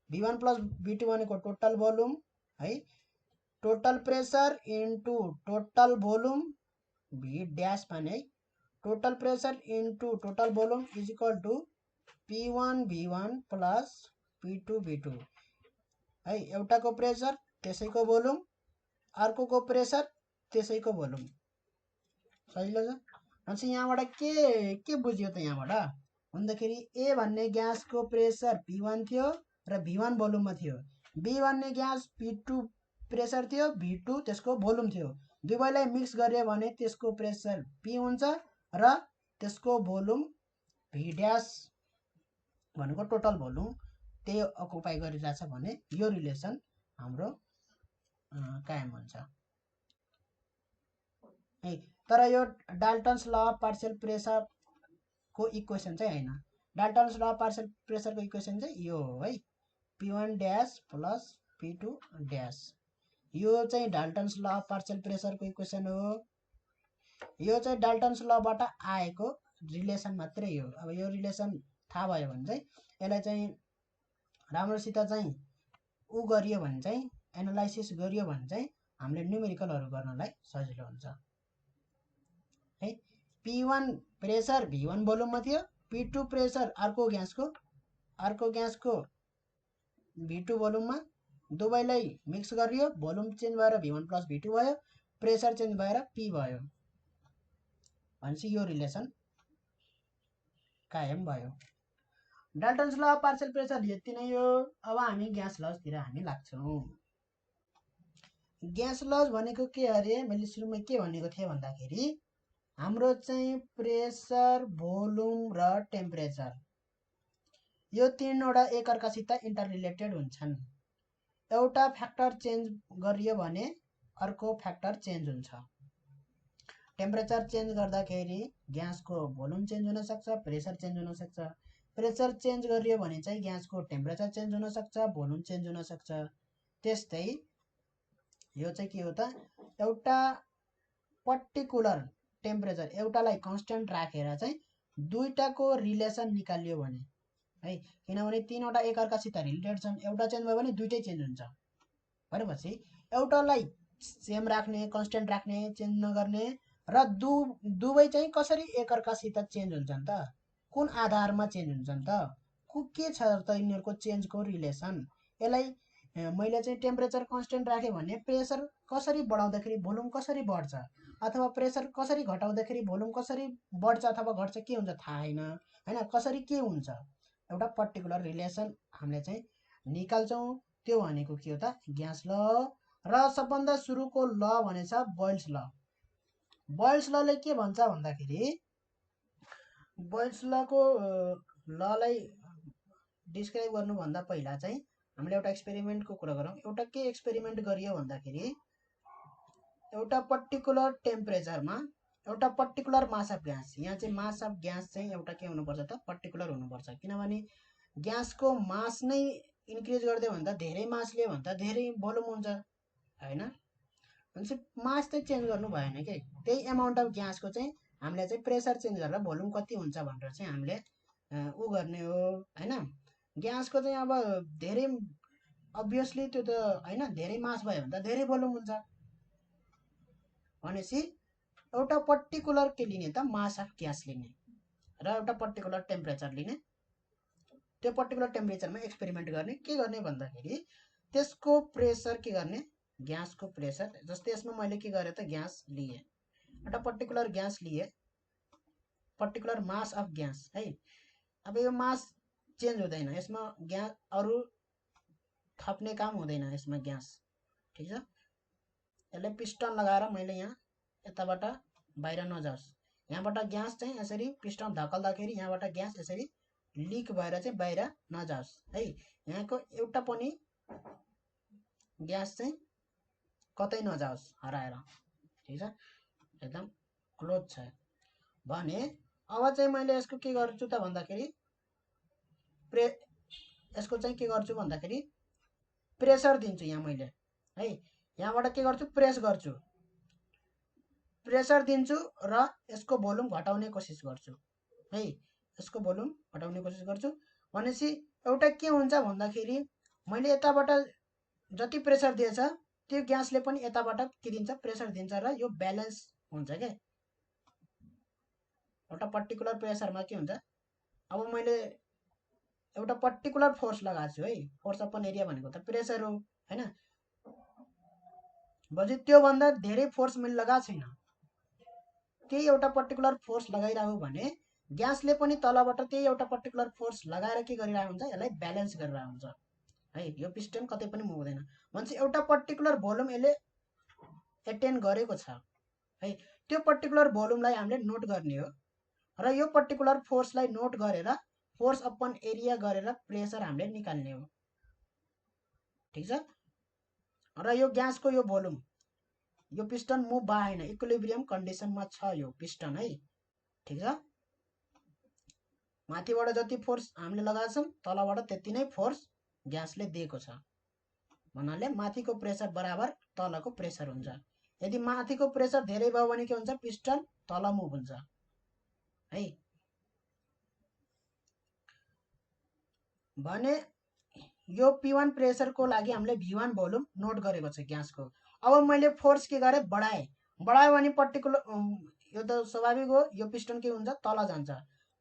V1 प्लस V2 भनेको टोटल भोल्युम है। Total pressure into total volume V dash भने total pressure into total volume is equal to P1 V1 plus P2 V2 है। एउटाको प्रेसर त्यसैको भोल्युम, अर्कोको प्रेसर त्यसैको भोल्युम। सजिलो छ। अनि यहाँबाट के बुझ्यो त यहाँबाट भन्दाखेरि ए भन्ने ग्यासको प्रेसर P1 थियो र V1 भोल्युममा थियो। बी भन्ने ग्यास P2 प्रेसर थियो, V2 त्यसको भोल्युम थियो। दुवैलाई मिक्स गर्यो भने त्यसको प्रेसर P हुन्छ र त्यसको भोल्युम V ड्यास भनेको टोटल भोल्युम त्यही अकुपाई गरिरहेछ भने यो रिलेसन हाम्रो कायम हुन्छ है। तर यो Dalton's law of partial pressure को इक्वेसन चाहिँ हैन। Dalton's law of partial प्रेसरको equation चाहिँ यो हो है P1 dash plus P2 dash. यो चाहिँ Dalton's law of partial प्रेसरको equation हो। यो चाहिँ डाल्टन्स लबाट आएको रिलेसन मात्रै हो। अब यो रिलेसन थाहा भयो भने चाहिँ यसलाई चाहिँ राम्रोसित चाहिँ उ गरियो भने चाहिँ एनालाइसिस गरियो भने चाहिँ हामीले न्युमेरिकलहरु गर्नलाई सजिलो हुन्छ है। P1 प्रेसर V1 भोल्युममा थियो, P2 प्रेसर अर्को ग्यासको V2 भोल्युममा, दुवैलाई मिक्स गरियो, भोल्युम चेन्ज भएर V1 प्लस V2 भयो, प्रेसर चेन्ज भएर P भयो भनेपछि यो रिलेसन कायम भयो। Dalton's law of partial pressure यति नै हो। अब हामी ग्यास लजतिर हामी लाग्छौं। ग्यास लज भनेको के अरे मैले सुरुमै के भनेको थिएँ भन्दाखेरि हाम्रो चाहिँ प्रेसर, भोल्युम र टेम्परेचर यो तीनवटा एकअर्कासित इन्टर रिलेटेड हुन्छन्। एउटा फ्याक्टर चेन्ज गरियो भने अर्को फ्याक्टर चेन्ज हुन्छ। टेम्परेचर चेन्ज गर्दाखेरि ग्यासको भोल्युम चेन्ज हुन सक्छ, प्रेसर चेन्ज हुन सक्छ। प्रेसर चेन्ज गरियो भने चाहिँ ग्यासको टेम्परेचर चेन्ज हुन सक्छ, भोल्युम चेन्ज हुन सक्छ। त्यस्तै यो चाहिँ के हो त एउटा पर्टिकुलर टेम्परेचर एउटालाई कन्स्टेन्ट राखेर चाहिँ दुईटाको रिलेसन निकालियो भने है, किनभने तीनवटा एकअर्कासित रिलेटेड छन्, एउटा चेन्ज भयो भने दुईटै चेन्ज हुन्छ भनेपछि एउटालाई सेम राख्ने, कन्स्टेन्ट राख्ने, चेन्ज नगर्ने र दुवै चाहिँ कसरी एकअर्कासित चेन्ज हुन्छन् त, कुन आधारमा चेन्ज हुन्छन् त, के छ त यिनीहरूको चेन्जको रिलेसन। यसलाई मैले चाहिँ टेम्परेचर कन्स्टेन्ट राखेँ भने प्रेसर कसरी बढाउँदाखेरि भोल्युम कसरी बढ्छ अथवा प्रेसर कसरी घटाउँदाखेरि भोल्युम कसरी बढ्छ अथवा घट्छ के हुन्छ थाहा छैन हैन, कसरी के हुन्छ एउटा पर्टिकुलर रिलेसन हामीले चाहिँ निकाल्छौँ। त्यो भनेको के हो त ग्यास ल र सबभन्दा सुरुको ल भनेछ बोयल्स ल। बोयल्स लले के भन्छ भन्दाखेरि बोयल्स लको ललाई डिस्क्राइब गर्नुभन्दा पहिला चाहिँ हामीले एउटा एक्सपेरिमेन्टको कुरा गरौँ। एउटा के एक्सपेरिमेन्ट गरियो भन्दाखेरि एउटा पर्टिकुलर टेम्परेचरमा एउटा पर्टिकुलर मास अफ ग्यास, यहाँ चाहिँ मास अफ ग्यास चाहिँ एउटा के हुनुपर्छ त पर्टिकुलर हुनुपर्छ, किनभने ग्यासको मास नै इन्क्रिज गर्दै हो भने त धेरै मास लियो भने त धेरै भोल्युम हुन्छ हैन, भनेपछि मास चाहिँ चेन्ज गर्नु भएन के। त्यही एमाउन्ट अफ ग्यासको चाहिँ हामीले चाहिँ प्रेसर चेन्ज गरेर भोल्युम कति हुन्छ भनेर चाहिँ हामीले उ गर्ने हो हैन। ग्यासको चाहिँ अब धेरै अभियसली त्यो त हैन धेरै मास भयो भने त धेरै भोल्युम हुन्छ भनेपछि एउटा पर्टिकुलर के लिने त मास अफ ग्यास लिने र एउटा पर्टिकुलर टेम्परेचर लिने। त्यो पर्टिकुलर टेम्परेचरमा एक्सपेरिमेन्ट गर्ने। के गर्ने भन्दाखेरि त्यसको प्रेसर के गर्ने, ग्यासको प्रेसर। जस्तै यसमा मैले के गरेँ त ग्यास लिए, एउटा पर्टिकुलर ग्यास लिए, पर्टिकुलर मास अफ ग्यास है। अब यो मास चेन्ज हुँदैन, यसमा ग्यास अरू थप्ने काम हुँदैन यसमा ग्यास। ठिक छ, यसलाई पिस्टन लगाएर मैले यहाँ यताबाट बाहिर नजाओस्, यहाँबाट ग्यास चाहिँ यसरी पिस्टन धकल्दाखेरि यहाँबाट ग्यास यसरी लिक भएर चाहिँ बाहिर नजाओस् है। यहाँको एउटा पनि ग्यास चाहिँ कतै नजाओस् हराएर। ठिक छ, एकदम क्लोज छ भने अब चाहिँ मैले यसको के गर्छु त भन्दाखेरि यसको चाहिँ के गर्छु भन्दाखेरि प्रेसर दिन्छु यहाँ मैले है। यहाँबाट के गर्छु, प्रेस गर्छु, प्रेसर दिन्छु र यसको भोल्युम घटाउने कोसिस गर्छु है। यसको भोल्युम घटाउने कोसिस गर्छु भनेपछि एउटा के हुन्छ भन्दाखेरि मैले यताबाट जति प्रेसर दिएछ त्यो ग्यासले पनि यताबाट के दिन्छ, प्रेसर दिन्छ र यो ब्यालेन्स हुन्छ के। एउटा पर्टिकुलर प्रेसरमा के हुन्छ, अब मैले एउटा पर्टिकुलर फोर्स लगाएको छु है, फोर्स अपन एरिया भनेको त प्रेसर हो हैन। बजे त्योभन्दा धेरै फोर्स मैले लगाएको छैन, त्यही एउटा पर्टिकुलर फोर्स लगाइरहेको भने ग्यासले पनि तलबाट त्यही एउटा पर्टिकुलर फोर्स लगाएर के गरिरहेको हुन्छ, यसलाई ब्यालेन्स गरिरहेको हुन्छ है। यो पिस्टन कतै पनि मुभ हुँदैन भन्छ एउटा पर्टिकुलर भोल्युम यसले एटेन गरेको छ है। त्यो पर्टिकुलर भोल्युमलाई हामीले नोट गर्ने हो र यो पर्टिकुलर फोर्सलाई नोट गरेर फोर्स अपन एरिया गरेर प्रेसर हामीले निकाल्ने हो। ठिक छ, र यो ग्यासको यो भोल्युम, यो पिस्टन मुभ भएन, इक्विलिब्रियम कन्डिसनमा छ यो पिस्टन है। ठिक छ, माथिबाट जति फोर्स हामीले लगाएको छौँ तलबाट त्यति नै फोर्स ग्यासले दिएको छ भन्नाले माथिको प्रेसर बराबर तलको प्रेसर हुन्छ। यदि माथिको प्रेसर धेरै भयो भने के हुन्छ, पिस्टन तल मुभ हुन्छ है। भने यो P1 प्रेसरको लागि हामीले V1 भोल्युम नोट गरेको छ ग्यासको। अब मैले फोर्स के गरेँ, बढायो भने पर्टिकुलर यो त स्वाभाविक हो, यो पिस्टन के हुन्छ, तल जान्छ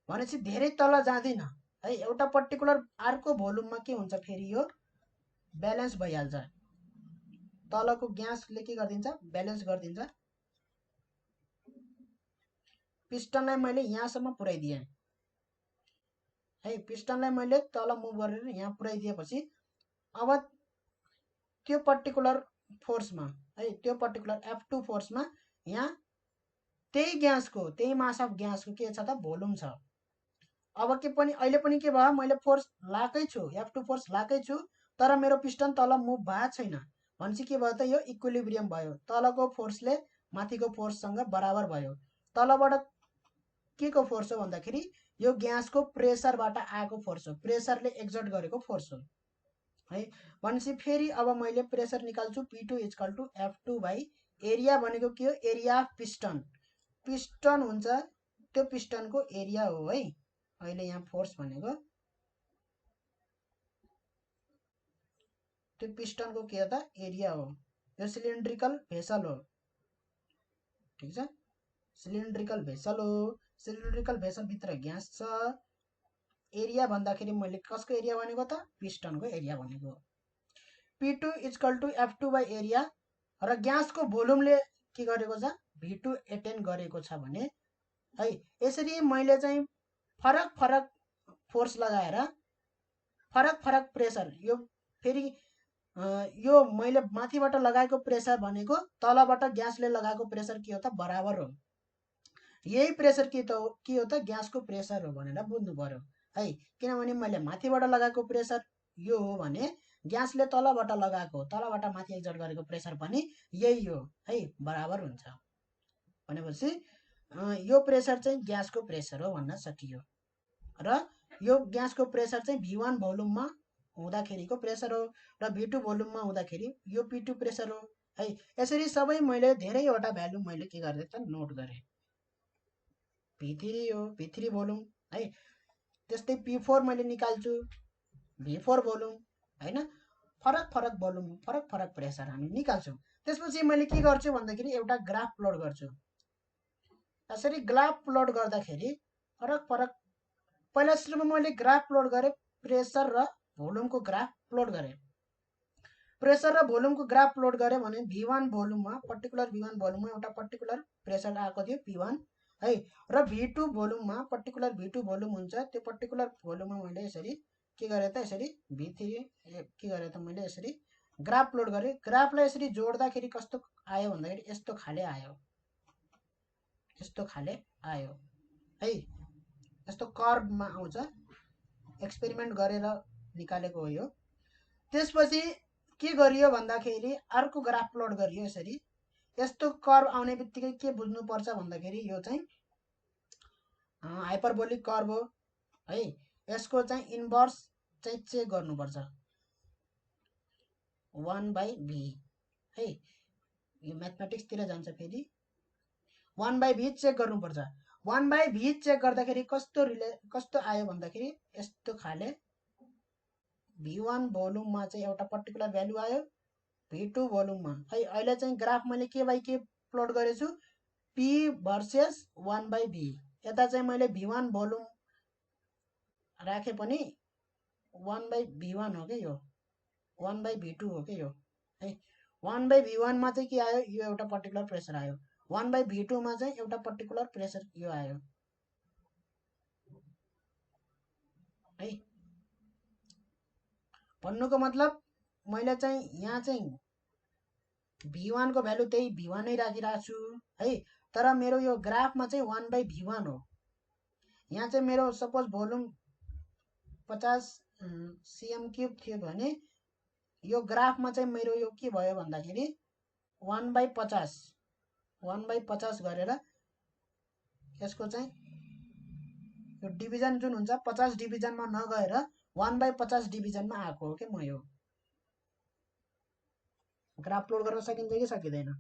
भनेपछि धेरै तल जाँदैन है। एउटा पर्टिकुलर अर्को भोल्युममा के हुन्छ, फेरि यो ब्यालेन्स भइहाल्छ, तलको ग्यासले के गरिदिन्छ, ब्यालेन्स गरिदिन्छ। पिस्टनलाई मैले यहाँसम्म पुर्याइदिएँ है, पिस्टनलाई मैले तल मुभ गरेर यहाँ पुर्याइदिएपछि अब त्यो पर्टिकुलर फोर्समा है, त्यो पर्टिकुलर F2 फोर्समा यहाँ त्यही ग्यासको, त्यही मास अफ ग्यासको के छ त, भोल्युम छ। अब के पनि अहिले पनि के भयो, मैले फोर्स लाकै छु, F2 फोर्स लाकै छु, तर मेरो पिस्टन तल मुभ भएको छैन भनेपछि के भयो त, यो इक्विलिब्रियम भयो, तलको फोर्सले माथिको फोर्ससँग बराबर भयो। तलबाट के को फोर्स हो भन्दाखेरि यो ग्यासको प्रेसरबाट आएको फोर्स हो, प्रेसरले एक्जर्ट गरेको फोर्स हो है। भनेपछि फेरि अब मैले प्रेसर निकाल्छु, P2 equal to F2 by area भनेको के हो, एरिया अफ पिस्टन। पिस्टन हुन्छ त्यो पिस्टनको एरिया हो है। अहिले यहाँ फोर्स भनेको त्यो पिस्टनको के हो त, एरिया हो। यो सिलिन्ड्रिकल भेसल हो। ठिक छ, सिलिन्ड्रिकल भेसल हो, सिलिन्ड्रिकल भेसल भित्र ग्यास छ। एरिया भन्दाखेरि मैले कसको एरिया भनेको त, पिस्टनको एरिया भनेको। P2 equal to F2 by area र ग्यासको भोल्युमले के गरेको छ, V2 एटेन गरेको छ भने है। यसरी मैले चाहिँ फरक फरक फोर्स लगाएर फरक फरक प्रेसर, यो फेरि यो मैले माथिबाट लगाएको प्रेसर भनेको तलबाट ग्यासले लगाएको प्रेसर के हो त, बराबर हो। यही प्रेसर के हो त, ग्यासको प्रेसर हो भनेर बुझ्नु पर्यो है। किनभने मैले माथिबाट लगाएको प्रेसर यो हो भने ग्यासले तलबाट लगाएको, तलबाट माथि एक्जर्ट गरेको प्रेसर पनि यही हो है, बराबर हुन्छ। भनेपछि यो प्रेसर चाहिँ ग्यासको प्रेसर हो भन्न सकियो र यो ग्यासको प्रेसर चाहिँ V1 भोल्युममा हुँदाखेरिको प्रेसर हो र V2 भोल्युममा हुँदाखेरि यो P2 प्रेसर हो है। यसरी सबै मैले धेरैवटा भ्यालु मैले के गरेँ त, नोट गरेँ। P3 हो, P3 भोल्युम है। त्यस्तै P4 मैले निकाल्छु, V4 भोल्युम हैन। फरक फरक भोल्युम, फरक फरक प्रेसर हामी निकाल्छौँ। त्यसपछि मैले के गर्छु भन्दाखेरि एउटा ग्राफ प्लट गर्छु। यसरी ग्राफ प्लट गर्दाखेरि फरक फरक पहिला सुरुमा मैले ग्राफ प्लट गरेँ, प्रेसर र भोल्युमको ग्राफ प्लट गरेँ। प्रेसर र भोल्युमको ग्राफ प्लट गरेँ भने V1 भोल्युममा पर्टिकुलर V1 भोल्युममा एउटा पर्टिकुलर प्रेसर आएको थियो P1 है, र V2 भोल्युममा पर्टिकुलर V2 भोल्युम हुन्छ, त्यो पर्टिकुलर भोल्युममा मैले यसरी के गरेँ त, यसरी V3 के गरेँ त मैले यसरी ग्राफ प्लट गरेँ। ग्राफलाई यसरी जोड्दाखेरि कस्तो आयो भन्दाखेरि यस्तो खाले आयो, यस्तो खाले आयो है, यस्तो कर्भमा आउँछ। एक्सपेरिमेन्ट गरेर निकालेको हो यो। त्यसपछि के गरियो भन्दाखेरि अर्को ग्राफ प्लट गरियो यसरी। यस्तो कर्भ आउने बित्तिकै के बुझ्नुपर्छ भन्दाखेरि यो चाहिँ हाइपरबोलिक कर्भ हो है। यसको चाहिँ इन्भर्स चाहिँ चेक गर्नुपर्छ 1/v है। यो म्याथमेटिक्सतिर जान्छ फेरि 1/v चेक गर्नुपर्छ। 1/v चेक गर्दाखेरि कस्तो आयो भन्दाखेरि यस्तो खाले V1 भोल्युममा चाहिँ एउटा पर्टिकुलर भ्यालु आयो, V2 भोल्युममा है। अहिले चाहिँ ग्राफ मैले के बाई के प्लट गरेछु, P भर्सेस 1/v। यता चाहिँ मैले V1 भोल्युम राखे पनि 1/v1 हो कि यो 1/v2 हो कि यो है। 1/v1 मा चाहिँ के आयो, यो एउटा पर्टिकुलर प्रेसर आयो। 1/v2 मा चाहिँ एउटा पर्टिकुलर प्रेसर यो आयो है। भन्नुको मतलब मैले चाहिँ यहाँ चाहिँ V1 को भ्यालु त्यही V1 नै राखिरहेको छु है, तर मेरो यो ग्राफमा चाहिँ 1/v1 हो। यहाँ चाहिँ मेरो सपोज भोल्युम 50 cm³ थियो भने यो ग्राफमा चाहिँ मेरो यो के भयो भन्दाखेरि 1/50 गरेर यसको चाहिँ यो डिभिजन जुन हुन्छ 50 डिभिजनमा नगएर 1/50 डिभिजनमा आएको हो कि म यो ग्राफ प्लट गर्न सकिन्छ कि सकिँदैन।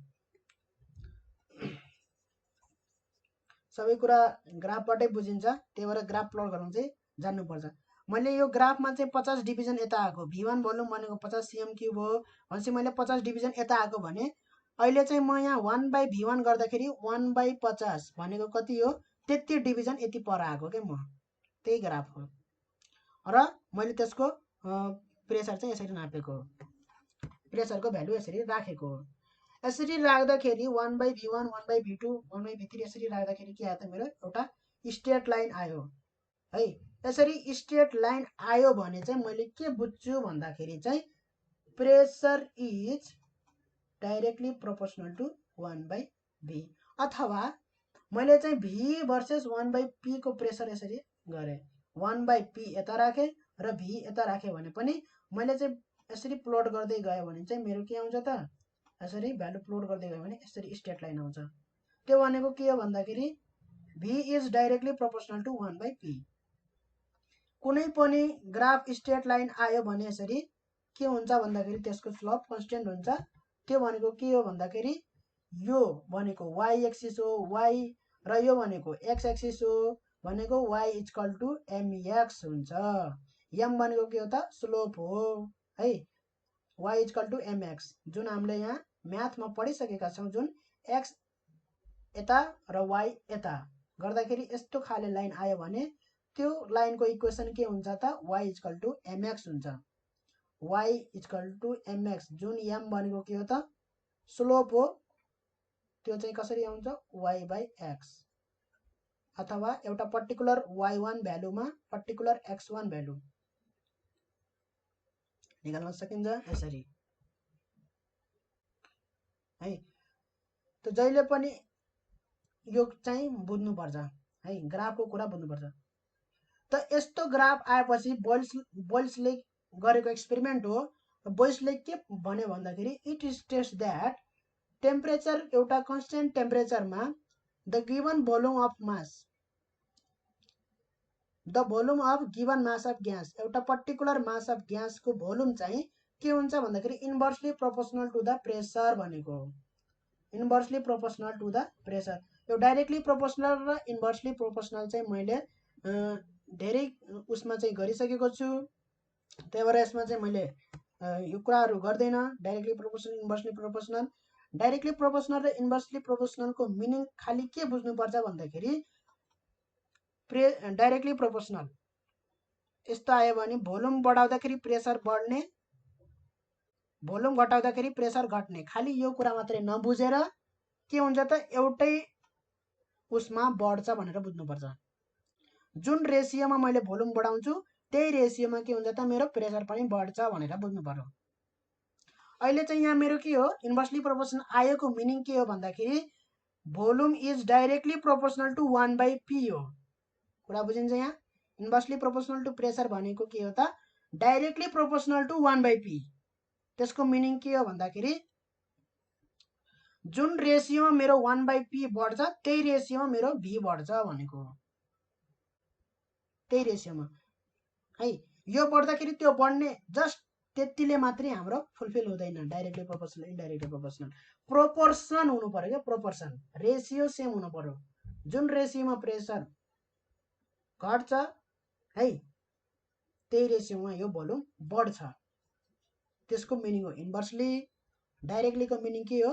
सबै कुरा ग्राफबाटै बुझिन्छ, त्यही भएर ग्राफ प्लट गर्न चाहिँ जान्नुपर्छ। मैले यो ग्राफमा चाहिँ 50 डिभिजन यता आएको, V1 भोल्युम भनेको 50 cm³ हो भनेपछि मैले 50 डिभिजन यता आएको भने अहिले चाहिँ म यहाँ 1/v1 गर्दाखेरि 1/50 भनेको कति हो, त्यति डिभिजन यति पर आएको के म, त्यही ग्राफ हो। र मैले त्यसको प्रेसर चाहिँ यसरी नापेको हो, प्रेसरको भ्यालु यसरी राखेको हो। यसरी राख्दाखेरि 1/v1 1/v2 1/v3 यसरी राख्दाखेरि के आयो त, मेरो एउटा स्ट्रेट लाइन आयो है। यसरी स्ट्रेट लाइन आयो भने चाहिँ मैले के बुझ्छु भन्दाखेरि चाहिँ pressure is directly proportional to 1/v, अथवा मैले चाहिँ v भर्सेस 1/p को प्रेसर यसरी गरेँ, 1/p यता राखेँ र v यता राखेँ भने पनि मैले चाहिँ यसरी प्लट गर्दै गयो भने चाहिँ मेरो के आउँछ त, यसरी भ्यालु प्लट गर्दै गयो भने यसरी स्ट्रेट लाइन आउँछ। त्यो भनेको के हो भन्दाखेरि v is directly proportional to 1/p। कुनै पनि ग्राफ स्ट्रेट लाइन आयो भने यसरी के हुन्छ भन्दाखेरि त्यसको स्लोप कन्स्टेन्ट हुन्छ। त्यो भनेको के हो भन्दाखेरि यो भनेको y एक्सिस हो y, र यो भनेको x एक्सिस हो भनेको y इक्वल टु mx हुन्छ। m भनेको के हो त, स्लोप हो है, y इक्वल टु mx, जुन हामीले यहाँ म्याथमा पढिसकेका छौँ, जुन x यता र y यता गर्दाखेरि यस्तो खाले लाइन आयो भने त्यो लाइनको इक्वेसन के हुन्छ त, y इक्वल टु mx हुन्छ। y इक्वल टु mx, जुन m भनेको के हो त, स्लोप हो, त्यो चाहिँ कसरी आउँछ y/x, अथवा एउटा particular y1 भ्यालुमा particular x1 value निकाल्न सकिन्छ यसरी है। त जहिले पनि यो चाहिँ बुझ्नुपर्छ है, ग्राफको कुरा बुझ्नुपर्छ। त यस्तो ग्राफ आएपछि बोइल्सले गरेको एक्सपेरिमेन्ट हो। बोइल्सले के भन्यो भन्दाखेरि इट स्टेट्स द्याट टेम्परेचर एउटा कन्स्टेन्ट टेम्परेचरमा the given volume of mass, the volume of given mass of gas, एउटा पर्टिकुलर मास अफ ग्यासको भोल्युम चाहिँ के हुन्छ भन्दाखेरि inversely proportional to the pressure भनेको हो, inversely proportional to the pressure. यो डाइरेक्टली प्रोपोर्सनल र इन्भर्सली प्रोपोर्सनल चाहिँ मैले धेरै उसमा चाहिँ गरिसकेको छु, त्यही भएर यसमा चाहिँ मैले यो कुराहरू गर्दैन, directly proportional inversely proportional. Directly proportional र इन्भर्सली प्रोपोर्सनलको मिनिङ खाली के बुझ्नुपर्छ भन्दाखेरि डाइरेक्टली प्रोपोर्सनल यस्तो आयो भने भोल्युम बढाउँदाखेरि प्रेसर बढ्ने, भोल्युम घटाउँदाखेरि प्रेसर घट्ने, खालि यो कुरा मात्रै नबुझेर के हुन्छ त एउटै उसमा बढ्छ भनेर बुझ्नुपर्छ। जुन रेसियोमा मैले भोल्युम बढाउँछु त्यही रेसियोमा के हुन्छ त मेरो प्रेसर पनि बढ्छ भनेर बुझ्नु पर्यो। अहिले चाहिँ यहाँ मेरो के हो इन्भर्सली प्रोपोर्सनल आएको मिनिङ के हो भन्दाखेरि volume is directly proportional to 1/p हो। कुरा बुझिन्छ यहाँ? इन्भर्सली प्रोपोर्सनल टु प्रेसर भनेको के हो त डाइरेक्टली प्रोपोर्सनल टु 1/p। त्यसको मिनिङ के हो भन्दाखेरि जुन रेसियोमा मेरो 1/p बढ्छ त्यही रेसियोमा मेरो v बढ्छ भनेको हो। त्यही रेसियोमा है यो बढ्दाखेरि त्यो बढ्ने जस्ट त्यतिले मात्रै हाम्रो फुलफिल हुँदैन। Directly proportional indirectly proportional proportion हुनु पर्यो क्या, प्रोपोर्सन रेसियो सेम हुनु पर्यो। जुन रेसियोमा प्रेसर घट्छ है त्यही रेसियोमा यो भोल्युम बढ्छ, त्यसको मिनिङ हो इन्भर्सली। डाइरेक्टलीको मिनिङ के हो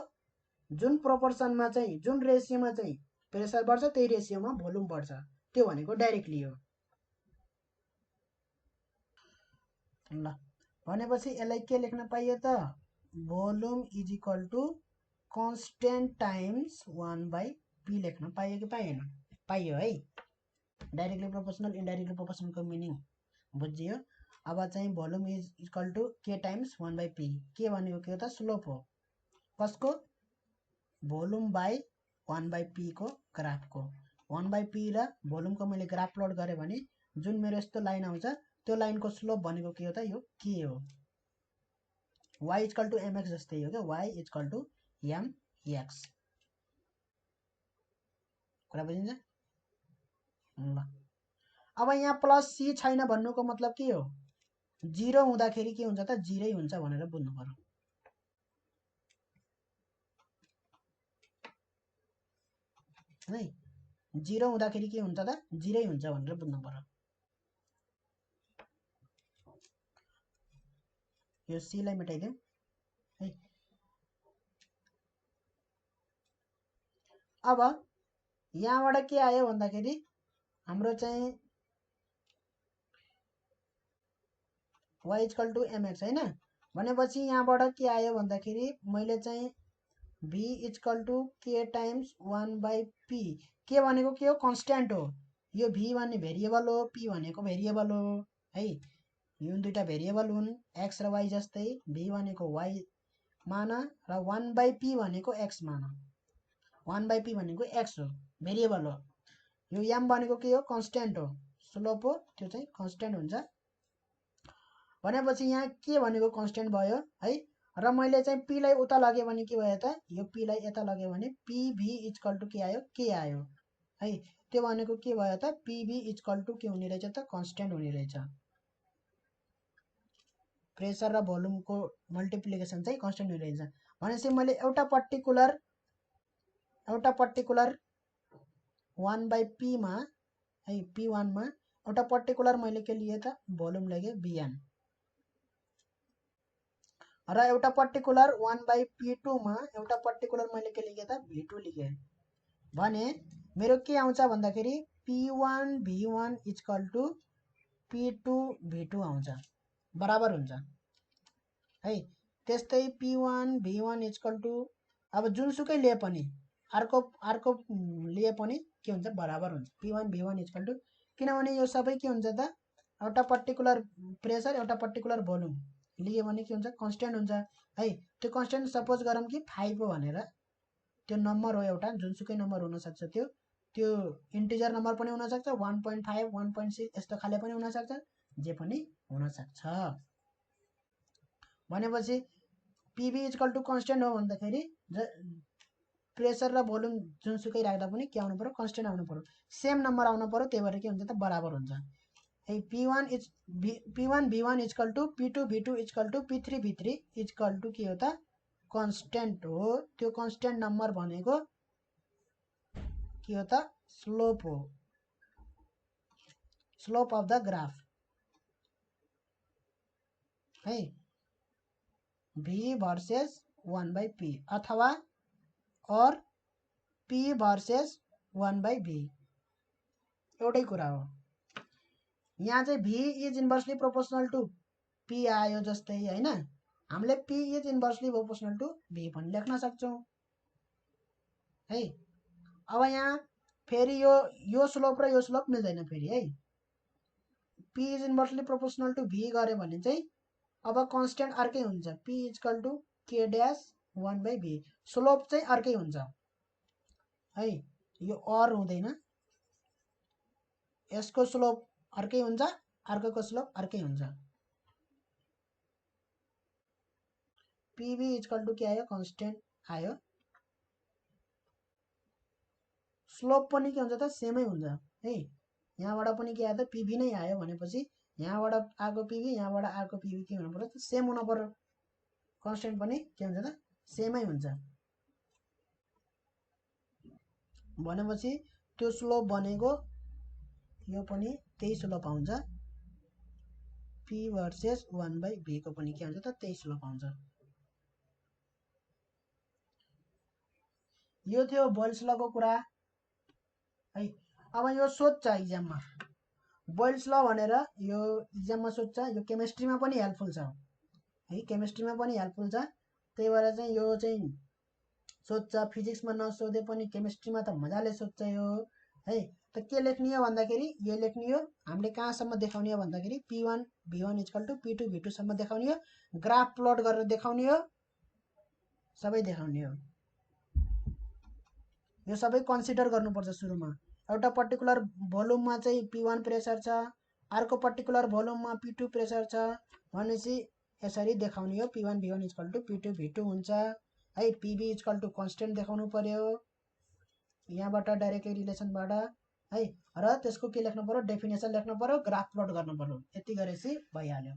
जुन प्रोपोर्सनमा चाहिँ जुन रेसियोमा चाहिँ प्रेसर बढ्छ त्यही रेसियोमा भोल्युम बढ्छ, त्यो भनेको डाइरेक्टली हो। ल भनेपछि यसलाई के लेख्न पाइयो त volume is equal to constant times 1/p लेख्न पाइयो कि पाइएन? पाइयो है। डाइरेक्टली प्रोपोर्सनल इनडाइरेक्टली प्रोपोर्सनलको मिनिङ बुझियो। अब चाहिँ volume is equal to K times 1/p। के भनेको के हो त स्लोप हो कसको भोल्युम बाई 1/p को ग्राफको। 1/p र भोल्युमको मैले ग्राफ प्लट गरेँ भने जुन मेरो यस्तो लाइन आउँछ त्यो लाइनको स्लोप भनेको के हो त यो के हो y इक्वल टु mx जस्तै हो क्या, y इक्वल टु mx। कुरा बुझिन्छ? ल अब यहाँ प्लस सी छैन भन्नुको मतलब के हो 0 हुँदाखेरि के हुन्छ त 0 हुन्छ भनेर बुझ्नु पर्यो। है 0 हुँदाखेरि के हुन्छ त 0 हुन्छ भनेर बुझ्नु पर्यो। यो सी लाई मेटाइदिउँ है। अब यहाँबाट के आयो भन्दाखेरि हाम्रो चाहिँ y इक्वल टु mx हैन। भनेपछि यहाँबाट के आयो भन्दाखेरि मैले चाहिँ v equal to k times 1/p। के भनेको के हो कन्स्ट्यान्ट हो। यो v भन्ने भेरिएबल हो, p भनेको भेरिएबल हो है। यो दुईटा भेरिएबल हुन् x र y जस्तै। v भनेको y मान र 1/p भनेको x मान। 1/p भनेको x हो, भेरिएबल हो। यो m भनेको के हो कन्स्ट्यान्ट हो, स्लोप हो, त्यो चाहिँ कन्स्ट्यान्ट हुन्छ। भनेपछि यहाँ के भनेको कन्स्ट्यान्ट भयो है। र मैले चाहिँ p लाई उता लगे भने के भयो त यो p लाई यता लगे भने pv इक्वल टु के आयो के आयो है। त्यो भनेको के भयो त pv इक्वल टु के हुने रहेछ त कन्स्ट्यान्ट हुने रहेछ। प्रेसर र भोल्युमको मल्टिप्लिकेसन चाहिँ कन्स्ट्यान्ट हुने रहेछ। भनेपछि मैले एउटा पर्टिकुलर 1/p मा है p1 मा एउटा पर्टिकुलर मैले के लिए त भोल्युम लेखेँ bn र एउटा पर्टिकुलर 1/p2 मा एउटा पर्टिकुलर मैले के लेखेँ त v2 लेखेँ भने मेरो के आउँछ भन्दाखेरि p1 v1 equal to p2 v2 आउँछ, बराबर हुन्छ है। त्यस्तै p1 v1 इक्वल टु अब जुनसुकै लिए पनि अर्को लिए पनि के हुन्छ बराबर हुन्छ p1 v1 इक्वल टु। किनभने यो सबै के हुन्छ त एउटा पर्टिकुलर प्रेसर एउटा पर्टिकुलर भोल्युम लिए भने के हुन्छ कन्स्ट्यान्ट हुन्छ है। त्यो कन्स्ट्यान्ट सपोज गरौँ कि 5 हो भनेर, त्यो नम्बर हो एउटा जुनसुकै नम्बर हुनसक्छ। त्यो इन्टिजर नम्बर पनि हुनसक्छ 1.5 1.6 यस्तो खाले पनि हुनसक्छ, जे पनि हुनसक्छ। भनेपछि pv इक्वल टु कन्स्ट्यान्ट हो भन्दाखेरि प्रेसर र भोल्युम जुनसुकै राख्दा पनि के आउनु पर्यो कन्स्ट्यान्ट आउनु पर्यो, सेम नम्बर आउनु पर्यो। त्यही भएर के हुन्छ त बराबर हुन्छ है। p1 v1 equal to p2 v2 equal to p3 v3 equal to के हो त कन्स्ट्यान्ट हो। त्यो कन्स्ट्यान्ट नम्बर भनेको के हो त स्लोप हो, स्लोप अफ द ग्राफ है v भर्सेस 1/p। अथवा और P भर्सेस 1/B एउटै कुरा हो। यहाँ चाहिँ V is inversely proportional to P आयो जस्तै हैन, हामीले P is inversely proportional to V पनि लेख्न सक्छौँ है। अब यहाँ फेरि यो स्लोप र यो स्लोप मिल्दैन फेरि है। P is inversely proportional to V गरे भने चाहिँ अब कन्स्टेन्ट अर्कै हुन्छ, P equal to K dash 1/B, slope चाहिँ अर्कै हुन्छ है, यो अर हुँदैन, यसको स्लोप अर्कै हुन्छ, अर्कोको स्लोप अर्कै हुन्छ। PV इक्वल टु के आयो, कन्स्टेन्ट आयो, स्लोप पनि के हुन्छ त सेमै हुन्छ है। यहाँबाट पनि के आयो त PV नै आयो भनेपछि यहाँबाट आएको PV यहाँबाट आएको PV के हुनु पर्यो, सेम हुनु पर्यो, कन्स्टेन्ट पनि के हुन्छ त सेमै हुन्छ भनेपछि त्यो स्लोप भनेको यो पनि त्यही स्लोप आउँछ, P भर्सेस 1/B को पनि के हुन्छ त त्यही स्लोप आउँछ। यो थियो बोयल्स लको कुरा है। अब यो सोध्छ इक्जाममा बोयल्स ल भनेर, यो इक्जाममा सोध्छ, यो केमिस्ट्रीमा पनि हेल्पफुल छ है, केमिस्ट्रीमा पनि हेल्पफुल छ, त्यही भएर चाहिँ यो चाहिँ सोध्छ, फिजिक्समा नसोधे पनि केमिस्ट्रीमा त मजाले सोध्छ यो है। त के लेख्ने हो भन्दाखेरि यो लेख्ने हो, हामीले कहाँसम्म देखाउने हो भन्दाखेरि P1 V1 equal to P2 V2 सम्म देखाउने हो, ग्राफ प्लट गरेर देखाउने हो, सबै देखाउने हो। यो सबै कन्सिडर गर्नुपर्छ सुरुमा। एउटा पर्टिकुलर भोल्युममा चाहिँ P1 प्रेसर छ, अर्को पर्टिकुलर भोल्युममा P2 प्रेसर छ भनेपछि यसरी देखाउने हो, P1 V1 equal to P2 V2 हुन्छ है। PV इक्वल टु कन्स्टेन्ट देखाउनु पर्यो यहाँबाट डाइरेक्टली रिलेसनबाट है, र त्यसको के लेख्नु पर्यो, डेफिनेसन लेख्नु पर्यो, ग्राफ प्लट गर्नु पर्यो, यति गरेपछि भइहाल्यो।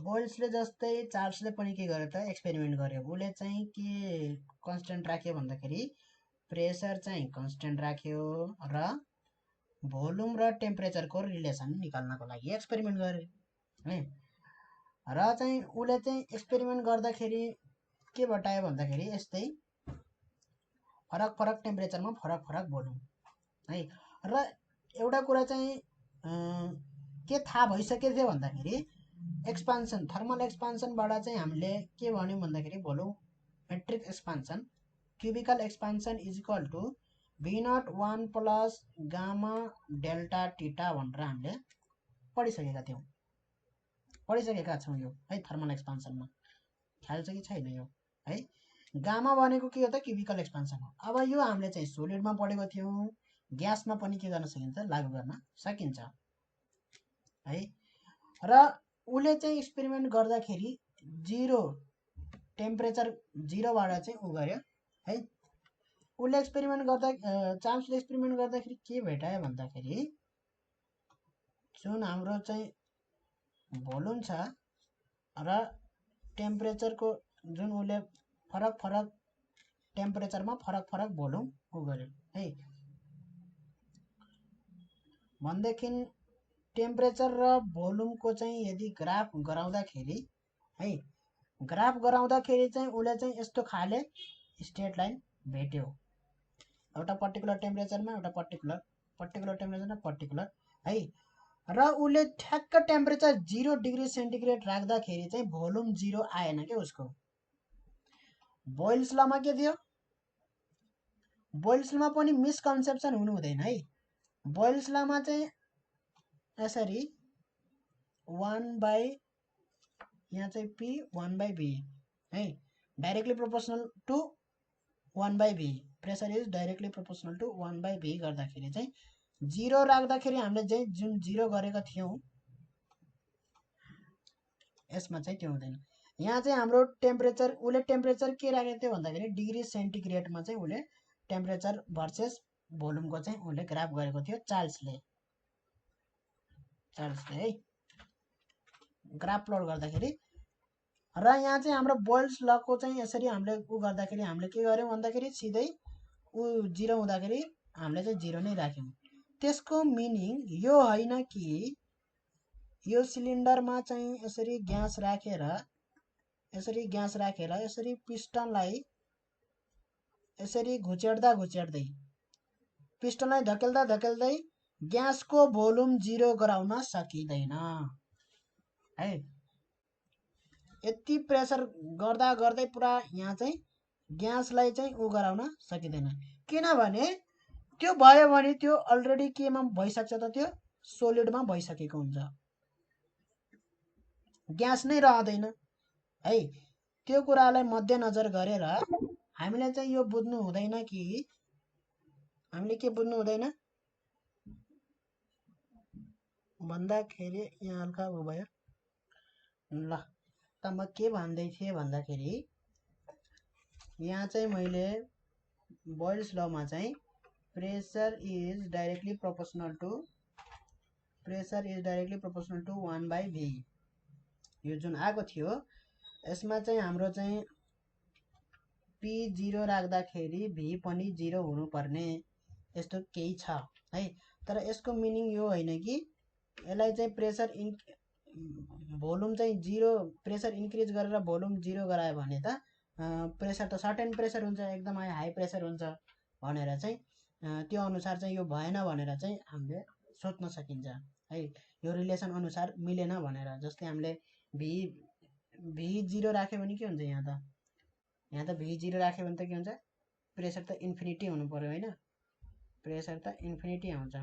बोयल्सले जस्तै चार्ल्सले पनि के गर्यो त एक्सपेरिमेन्ट गर्यो, उसले चाहिँ के कन्स्टेन्ट राख्यो भन्दाखेरि प्रेसर चाहिँ कन्स्टेन्ट राख्यो र भोल्युम र टेम्परेचरको रिलेसन निकाल्नको लागि एक्सपेरिमेन्ट गर्यो है। र चाहिँ उसले चाहिँ एक्सपेरिमेन्ट गर्दाखेरि के बतायो भन्दाखेरि यस्तै फरक फरक टेम्परेचरमा फरक फरक भोल्युम है। र एउटा कुरा चाहिँ के थाहा भइसकेको थियो भन्दाखेरि एक्सपान्सन, थर्मल एक्सपान्सनबाट चाहिँ हामीले के भन्यौँ भन्दाखेरि volumetric expansion, cubical expansion is equal to V0 1 plus gamma delta theta भनेर हामीले पढिसकेका थियौँ, पढिसकेका छौँ यो है। थर्मल एक्सपान्सनमा ख्याल छ कि छैन यो है। गामा भनेको के हो त क्युबिकल एक्सपान्सन हो। अब यो हामीले चाहिँ सोलिडमा पढेको थियौँ, ग्यासमा पनि के गर्न सकिन्छ, लागू गर्न सकिन्छ है। र उसले चाहिँ एक्सपेरिमेन्ट गर्दाखेरि जिरो टेम्परेचर जिरोबाट चाहिँ उ गर्यो है। उसले एक्सपेरिमेन्ट गर्दा चार्ल्सले एक्सपेरिमेन्ट गर्दाखेरि के भेटायो भन्दाखेरि जुन हाम्रो चाहिँ भोल्युम छ र टेम्परेचरको जुन उसले फरक फरक टेम्परेचरमा फरक फरक भोल्युम उ गर्यो है भनेदेखि टेम्परेचर र भोल्युमको चाहिँ यदि ग्राफ गराउँदाखेरि है, ग्राफ गराउँदाखेरि चाहिँ उसले चाहिँ यस्तो खाले स्ट्रेट लाइन भेट्यो, एउटा पर्टिकुलर टेम्परेचरमा एउटा पर्टिकुलर टेम्परेचरमा पर्टिकुलर है। र उसले ठ्याक्क टेम्परेचर 0 डिग्री सेन्टिग्रेड राख्दाखेरि चाहिँ भोल्युम 0 आएन क्या उसको। बोयल्स लमा के थियो, बोयल्स लमा पनि मिसकन्सेप्सन हुनु हुँदैन है। बोयल्स लमा चाहिँ यसरी 1 यहाँ चाहिँ P 1/B है, directly proportional to 1/B, pressure is directly proportional to 1/B गर्दाखेरि चाहिँ 0 राख्दाखेरि हामीले चाहिँ जुन 0 गरेका थियौँ यसमा चाहिँ त्यो हुँदैन। यहाँ चाहिँ हाम्रो टेम्परेचर, उसले टेम्परेचर के राखेको थियो भन्दाखेरि डिग्री सेन्टिग्रेडमा चाहिँ उसले टेम्परेचर भर्सेस भोल्युमको चाहिँ उसले ग्राफ गरेको थियो चार्ल्सले है, ग्राफ प्लट गर्दाखेरि। र यहाँ चाहिँ हाम्रो बोयल्स लको चाहिँ यसरी हामीले उ गर्दाखेरि हामीले के गर्यौँ भन्दाखेरि सिधै उ 0 हुँदाखेरि हामीले चाहिँ 0 नै राख्यौँ। त्यसको मिनिङ यो होइन कि यो सिलिन्डरमा चाहिँ यसरी ग्यास राखेर यसरी ग्यास राखेर यसरी पिस्टनलाई यसरी घुचेड्दै पिस्टनलाई धकेल्दा ग्यासको भोल्युम 0 गराउन सकिँदैन है। यति प्रेसर गर्दै पुरा यहाँ चाहिँ ग्यासलाई चाहिँ उ गराउन सकिँदैन, किनभने त्यो भयो भने त्यो अलरेडी केमा भइसक्छ त, त्यो सोलिडमा भइसकेको हुन्छ, ग्यास नै रहँदैन है। त्यो कुरालाई मध्यनजर गरेर हामीले चाहिँ यो बुझ्नु हुँदैन कि हामीले के बुझ्नु हुँदैन भन्दाखेरि यहाँ हल्का उ भयो ल। त म के भन्दै थिएँ भन्दाखेरि यहाँ चाहिँ मैले बोयल्स लमा चाहिँ pressure is directly proportional to 1/v यो जुन आएको थियो यसमा चाहिँ हाम्रो चाहिँ p 0 राख्दाखेरि v पनि 0 हुनुपर्ने यस्तो केही छ है। तर यसको मिनिङ यो होइन कि यसलाई चाहिँ प्रेसर भोल्युम चाहिँ 0 प्रेसर इन्क्रिज गरेर भोल्युम 0 गरायो भने त प्रेसर त सर्टेन प्रेसर हुन्छ, एकदमै हाई प्रेसर हुन्छ भनेर चाहिँ त्यो अनुसार चाहिँ यो भएन भनेर चाहिँ हामीले सोच्न सकिन्छ है। यो रिलेसन अनुसार मिलेन भनेर, जस्तै हामीले v 0 राख्यो भने के हुन्छ, यहाँ त v 0 राख्यो भने त के हुन्छ, प्रेसर त इन्फिनिटी हुनु पर्यो होइन, प्रेसर त इन्फिनिटी आउँछ।